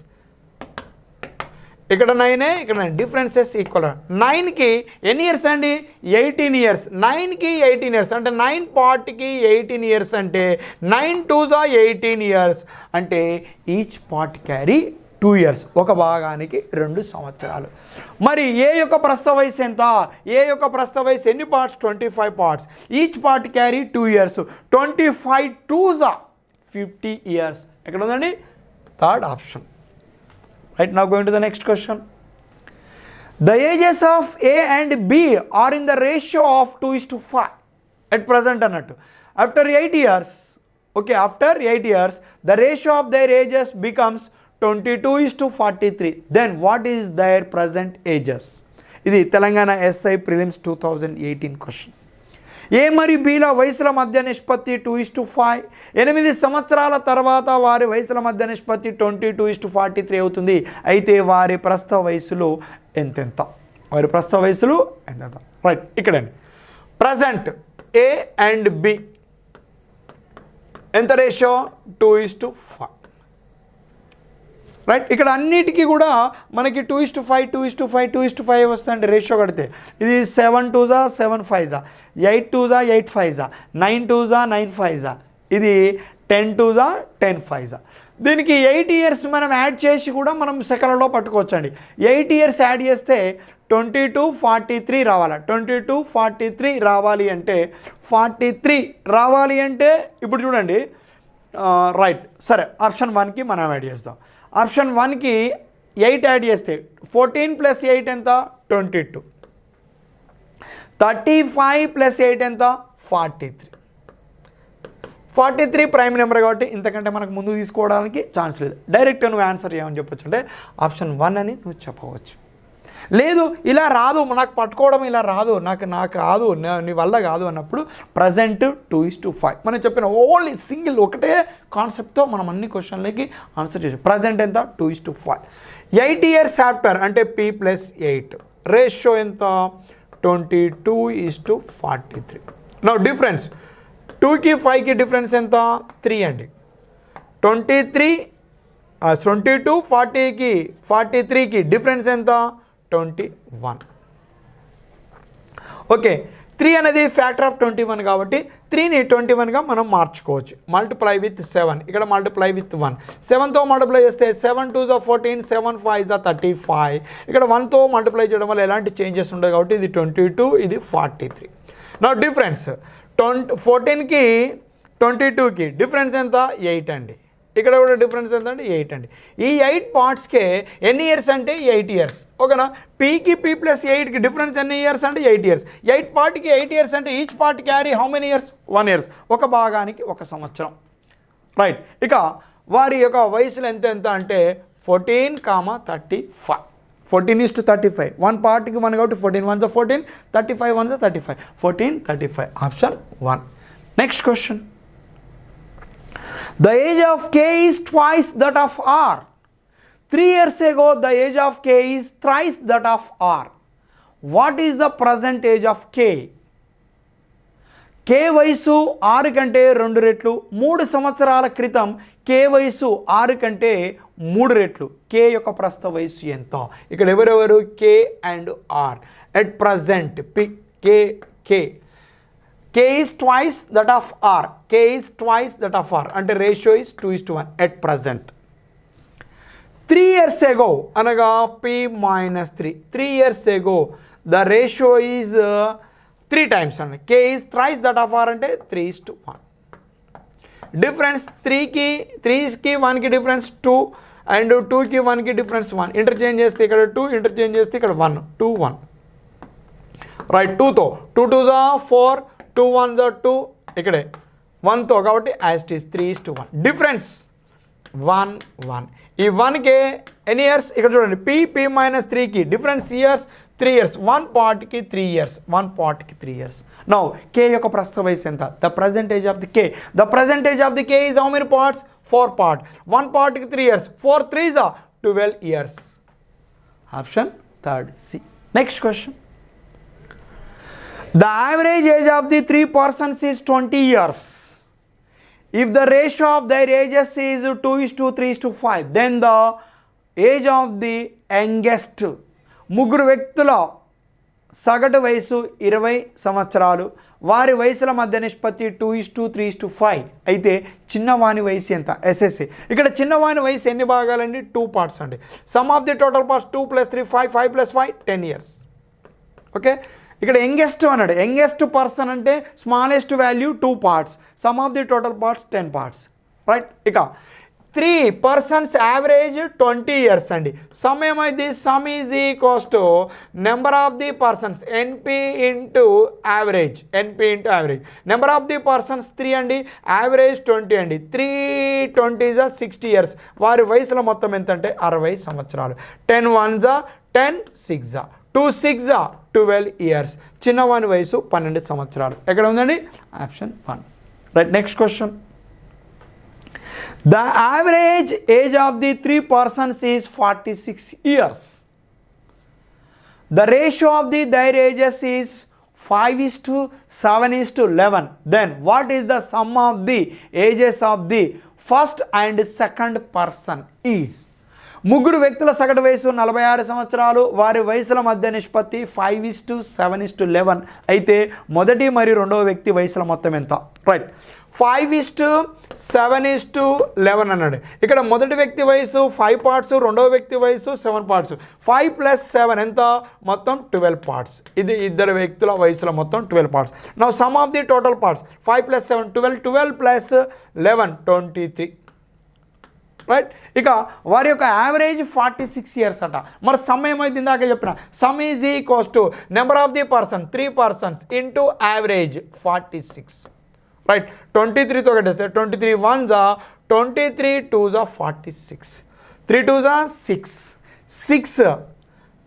ఇక్కడ 9, ఇక్కడ 9. Differences equal. 9కి ఎన్ని ఇయర్స్ అండి 18 years. 9కి 18 years అంటే 9 పార్ట్కి 18 years అంటే 9 2 18 years అంటే ఈచ్ పార్ట్ క్యారీ 2 years. ఒక భాగానికి 2 సంవత్సరాలు. మరి ఏ యొక్క ప్రస్తుత వయసు ఎంత? ఏ యొక్క ప్రస్తుత వయసు ఎన్ని parts? 25 parts. Each part carry 2 years. 25 2 50 years. ఎక్కడ ఉందండి? Third option. Right, now going to the next question. The ages of A and B are in the ratio of 2:5 at present అన్నట్టు. After 8 years, okay, after 8 years, the ratio of their ages becomes 22:43. Then what is their present ages? ఇది Telangana SI prelims 2018 question. ఏ మరియు బిల వయసుల మధ్య నిష్పత్తి 2:5. 8 సంవత్సరాల తర్వాత వారి వయసుల మధ్య నిష్పత్తి 22:43 అవుతుంది. అయితే వారి ప్రస్తుత వయసులు ఎంతెంత? వారి ప్రస్తుత వయసులు ఎంతెంత? రైట్, ఇక్కడండి ప్రజెంట్ ఏ అండ్ బి ఎంత రేషియో? 2:5. రైట్, ఇక్కడ అన్నిటికీ కూడా మనకి 2:5 2:5 2:5 వస్తుందండి రేషియో కడితే. ఇది 7 2s 7 5s, 8 2s 8 5s, 9 2s 9 5s, ఇది 10 2s 10 5s. దీనికి 8 ఇయర్స్ మనం యాడ్ చేసి కూడా మనం సెకండ్లో పట్టుకోవచ్చండి. 8 ఇయర్స్ యాడ్ చేస్తే 22:43 రావాలి. 22:43 రావాలి అంటే 43 రావాలి అంటే ఇప్పుడు చూడండి. రైట్, సరే ఆప్షన్ 1కి మనం యాడ్ చేస్తాం. ఆప్షన్ 1కి 8 యాడ్ చేస్తే 14 + 8 ఎంత? 22. 35 + 8 ఎంత? 43. 43 ప్రైమ్ నెంబర్ కాబట్టి ఇంతకంటే మనకు ముందు తీసుకోవడానికి ఛాన్స్ లేదు. డైరెక్ట్ నువ్వు ఆన్సర్ ఏమని చెప్పొచ్చు అంటే ఆప్షన్ 1 అని నువ్వు చెప్పవచ్చు. లేదు ఇలా రాదు, నాకు పట్టుకోవడం ఇలా రాదు, నాకు కాదు, నీ వల్ల కాదు అన్నప్పుడు ప్రజెంట్ 2:5 మనం చెప్పిన ఓన్లీ సింగిల్ ఒకటే కాన్సెప్ట్తో మనం అన్ని క్వశ్చన్లకి ఆన్సర్ చేసాం. ప్రజెంట్ ఎంత? 2:5. 8 ఇయర్స్ ఆఫ్టర్ అంటే P + 8 రేషియో ఎంత? 22:43. నౌ డిఫరెన్స్ 2కి 5కి డిఫరెన్స్ ఎంత? 3 అండి. 22 40కి 43కి డిఫరెన్స్ ఎంత? 21. ఓకే, 3 అనేది ఫ్యాక్టర్ ఆఫ్ 21 కాబట్టి 3ని 21గా మనం మార్చుకోవచ్చు. మల్టిప్లై విత్ 7, ఇక్కడ మల్టిప్లై విత్ 1. 7తో మల్టిప్లై చేస్తే 7 2s 14, 7 5s 35. ఇక్కడ 1తో మల్టిప్లై చేయడం వల్ల ఎలాంటి చేంజెస్ ఉండవు కాబట్టి ఇది 22, ఇది 43. నా డిఫరెన్స్ 14కి 22కి డిఫరెన్స్ ఎంత? 8 అండి. ఇక్కడ కూడా డిఫరెన్స్ ఎంత అంటే 8 అండి. ఈ 8 పార్ట్స్కే ఎన్ని ఇయర్స్ అంటే 8 ఇయర్స్. ఓకేనా? పీకి P + 8కి డిఫరెన్స్ ఎన్ని ఇయర్స్ అంటే 8 ఇయర్స్. 8 పార్ట్కి 8 ఇయర్స్ అంటే each part carry how many years? 1 years. ఒక భాగానికి 1 సంవత్సరం. రైట్, ఇక వారి యొక్క వయసులు ఎంత అంటే 14,35. 14:35. 1 పార్ట్కి 1 కాబట్టి 14 1s 14, 35 1s 35. 14 35 option 1. Next question. The age of K is twice that of R. 3 years ago, the age of K is thrice that of R. What is the present age of K? K వయసు 6 కంటే 2 రెట్లు. 3 సంవత్సరాల క్రితం K వయసు 6 కంటే 3 రెట్లు. K యొక్క ప్రస్తుత వయసు ఎంత? ఇక్కడ ఎవరెవరు? K and R. At present, K is twice that of R. K is twice that of R. And the ratio is 2:1 at present. 3 years ago, anaga P - 3. 3 years ago, the ratio is 3 times. K is thrice that of R ante 3:1. Difference 3కి 1కి difference 2 and 2కి 1కి difference 1. Interchange చేస్తే ఇక్కడ 2, interchange చేస్తే ఇక్కడ 1. 2 1. Right, 2తో 2 2s 4, 2 1s 2, ఇక్కడే 1తో కాబట్టి యాజ్ ఇట్ ఈస్ 3:1. డిఫరెన్స్ 1 1. ఈ 1కే ఎన్ని ఇయర్స్? ఇక్కడ చూడండి P - 3కి డిఫరెన్స్ ఇయర్స్ 3 ఇయర్స్. 1 పార్ట్కి 3 ఇయర్స్. 1 పార్ట్కి 3 ఇయర్స్. నౌ K యొక్క ప్రస్తుత వయసు ఎంత? The percentage of the K. The percentage of the K is how many parts? 4 part. 1 పార్ట్కి 3 years. 4 3s 12 years. Option 3rd C. Next question. The average age of the 3 persons is 20 years. If the ratio of their ages is 2:3:5, then the age of the youngest. ముగ్గురు వ్యక్తుల సగటు వయసు 20 సంవత్సరాలు. వారి వయసుల మధ్య నిష్పత్తి 2:3:5. అయితే చిన్నవాని వయసు ఎంత? ఎస్ఎస్ఏ. ఇక్కడ చిన్నవాని వయసు ఎన్ని భాగాలండి? 2 పార్ట్స్ అండి. Some of the total parts 2 + 3 5, 5 + 5 10 years. Okay, ఇక్కడ యంగెస్ట్ అన్నాడు. యంగెస్ట్ పర్సన్ అంటే smallest value 2 parts. Some of the total parts 10 parts. Right, ఇక 3 పర్సన్స్ యావరేజ్ 20 ఇయర్స్ అండి. సమ్ ఏమైంది? Some is equals to number of the persons NP into average. Number of the persons 3 అండి, average 20 అండి. 3 20s 60 years. వారి వయసులో మొత్తం ఎంత అంటే 60 సంవత్సరాలు. 10 1s 10 6s 2 6 12 ఇయర్స్. చిన్నవాని వయసు 12 సంవత్సరాలు. ఎక్కడ ఉందండి? Option 1. Right. Next question. The average age of the 3 persons is 46 years. The ratio of their ages is 5:7:11. Then what is the sum of the ages of the first and second person is? ముగ్గురు వ్యక్తుల సగటు వయసు 46 సంవత్సరాలు. వారి వయసుల మధ్య నిష్పత్తి 5:7:11 అయితే మొదటి మరియు రెండవ వ్యక్తి వయసుల మొత్తం ఎంత? రైట్. 5:7:11 అన్నాడు. ఇక్కడ మొదటి వ్యక్తి వయసు 5 పార్ట్స్, రెండవ వ్యక్తి వయసు 7 పార్ట్స్. 5 + 7 ఎంత? మొత్తం 12 పార్ట్స్. ఇది ఇద్దరు వ్యక్తుల వయసుల మొత్తం 12 parts. Now sum of the total parts 5 + 7 12, 12 + 11 23. Right. ఇక వారి యొక్క యావరేజ్ 46 ఇయర్స్ అట. మరి సమ్ ఏమైంది? ఇందాక చెప్పిన sum is equals to number of the person 3 persons into average 46. Right. 23తో కట్టేస్తే 23 1s 23 2s 46, 3 2s 6, 6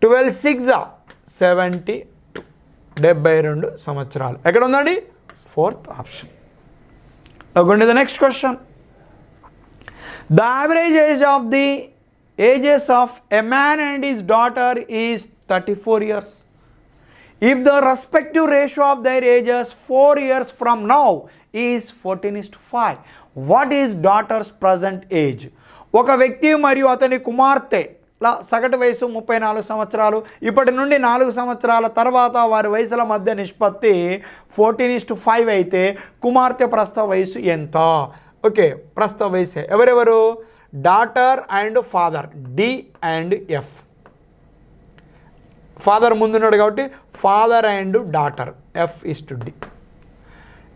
12 6 72, 72 సంవత్సరాలు. ఎక్కడ ఉందండి? 4th option. Okay. The next question. The average age of the ages of a man and his daughter is 34 years. If the respective ratio of their ages 4 years from now is 14:5, what is daughter's present age? ఒక వ్యక్తి మరియు అతని కుమార్తె సగటు వయసు 34 సంవత్సరాలు. ఇప్పటి నుండి 4 సంవత్సరాల తర్వాత వారి వయసుల మధ్య నిష్పత్తి 14:5 అయితే కుమార్తె ప్రస్తుత వయసు ఎంత? ఓకే. ప్రస్తుత వయసే ఎవరెవరు? Daughter and father, D and F. Father ముందున్నాడు కాబట్టి father and daughter, F is to D.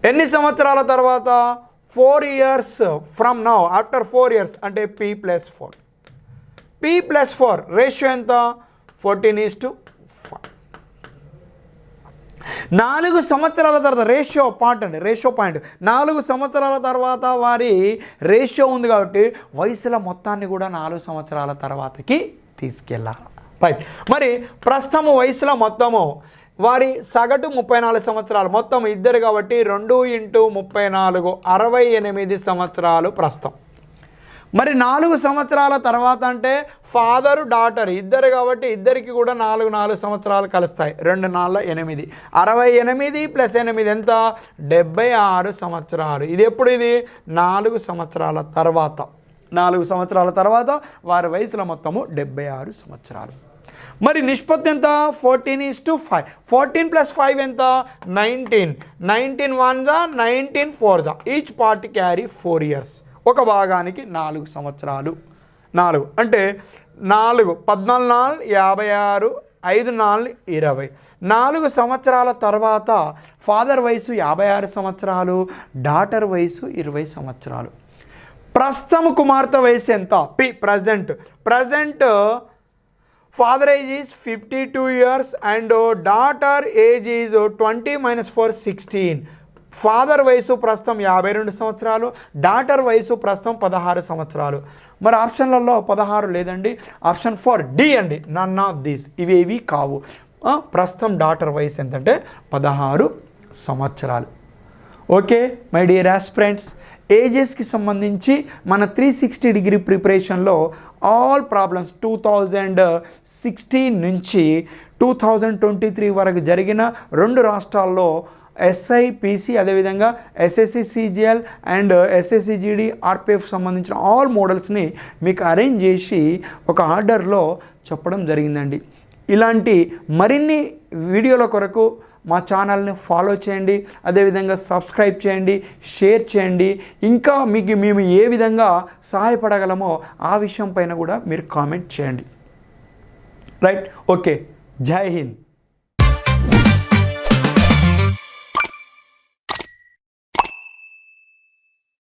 ఎన్ని సంవత్సరాల తర్వాత? 4 years from now. After 4 years అంటే P + 4. P + 4 రేషియో ఎంత? 14:5. 4 సంవత్సరాల తర్వాత రేషియో పాయింట్ అండి, రేషియో పాయింట్. 4 సంవత్సరాల తర్వాత వారి రేషియో ఉంది కాబట్టి వయసుల మొత్తాన్ని కూడా 4 సంవత్సరాల తర్వాతకి తీసుకెళ్ళాలి. రైట్. మరి ప్రస్తుతం వయసుల మొత్తము వారి సగటు 34 సంవత్సరాలు. మొత్తం ఇద్దరు కాబట్టి 2 × 34 68 సంవత్సరాలు ప్రస్తుతం. మరి 4 సంవత్సరాల తర్వాత అంటే ఫాదరు డాటర్ ఇద్దరు కాబట్టి ఇద్దరికి కూడా 4 సంవత్సరాలు కలుస్తాయి. 2 4 8, 68 + 8 ఎంత? 76 సంవత్సరాలు. ఇది ఎప్పుడు? ఇది 4 సంవత్సరాల తర్వాత. 4 సంవత్సరాల తర్వాత వారి వయసుల మొత్తము 76 సంవత్సరాలు. మరి నిష్పత్తి ఎంత? 14:5. 14 + 5 ఎంత? 19. 19 1s 19 4s. Each part carry 4 years. ఒక భాగానికి 4 సంవత్సరాలు. 4 అంటే 4 14 56, 5 4 20. 4 సంవత్సరాల తర్వాత ఫాదర్ వయసు 56 సంవత్సరాలు, డాటర్ వయసు 20 సంవత్సరాలు. ప్రస్తుతం కుమార్తె వయసు ఎంత? P present. Father age is 52 years and daughter age is 20 - 4 16. Father వయసు ప్రస్తుతం 52 సంవత్సరాలు, డాటర్ వయసు ప్రస్తుతం 16 సంవత్సరాలు. మరి ఆప్షన్లలో 16 లేదండి. ఆప్షన్ 4 డి అండి. నన్ ఆఫ్ దీస్, ఇవేవి కావు. ప్రస్తుతం డాటర్ వయసు ఎంతంటే 16 సంవత్సరాలు. ఓకే మై డియర్ ఆస్పిరెంట్స్, ఏజెస్కి సంబంధించి మన 360 ప్రిపరేషన్లో ఆల్ ప్రాబ్లమ్స్ 2016 నుంచి 2023 వరకు జరిగిన 2 రాష్ట్రాల్లో ఎస్ఐ పీసీ అదేవిధంగా ఎస్ఎస్సి సిజిఎల్ అండ్ ఎస్ఎస్సి జీడి ఆర్పిఎఫ్ సంబంధించిన ఆల్ మోడల్స్ని మీకు అరేంజ్ చేసి ఒక ఆర్డర్లో చెప్పడం జరిగిందండి. ఇలాంటి మరిన్ని వీడియోల కొరకు మా ఛానల్ని ఫాలో చేయండి, అదేవిధంగా సబ్స్క్రైబ్ చేయండి, షేర్ చేయండి. ఇంకా మీకు మేము ఏ విధంగా సహాయపడగలమో ఆ విషయం పైన కూడా మీరు కామెంట్ చేయండి. రైట్. ఓకే. జై హింద్.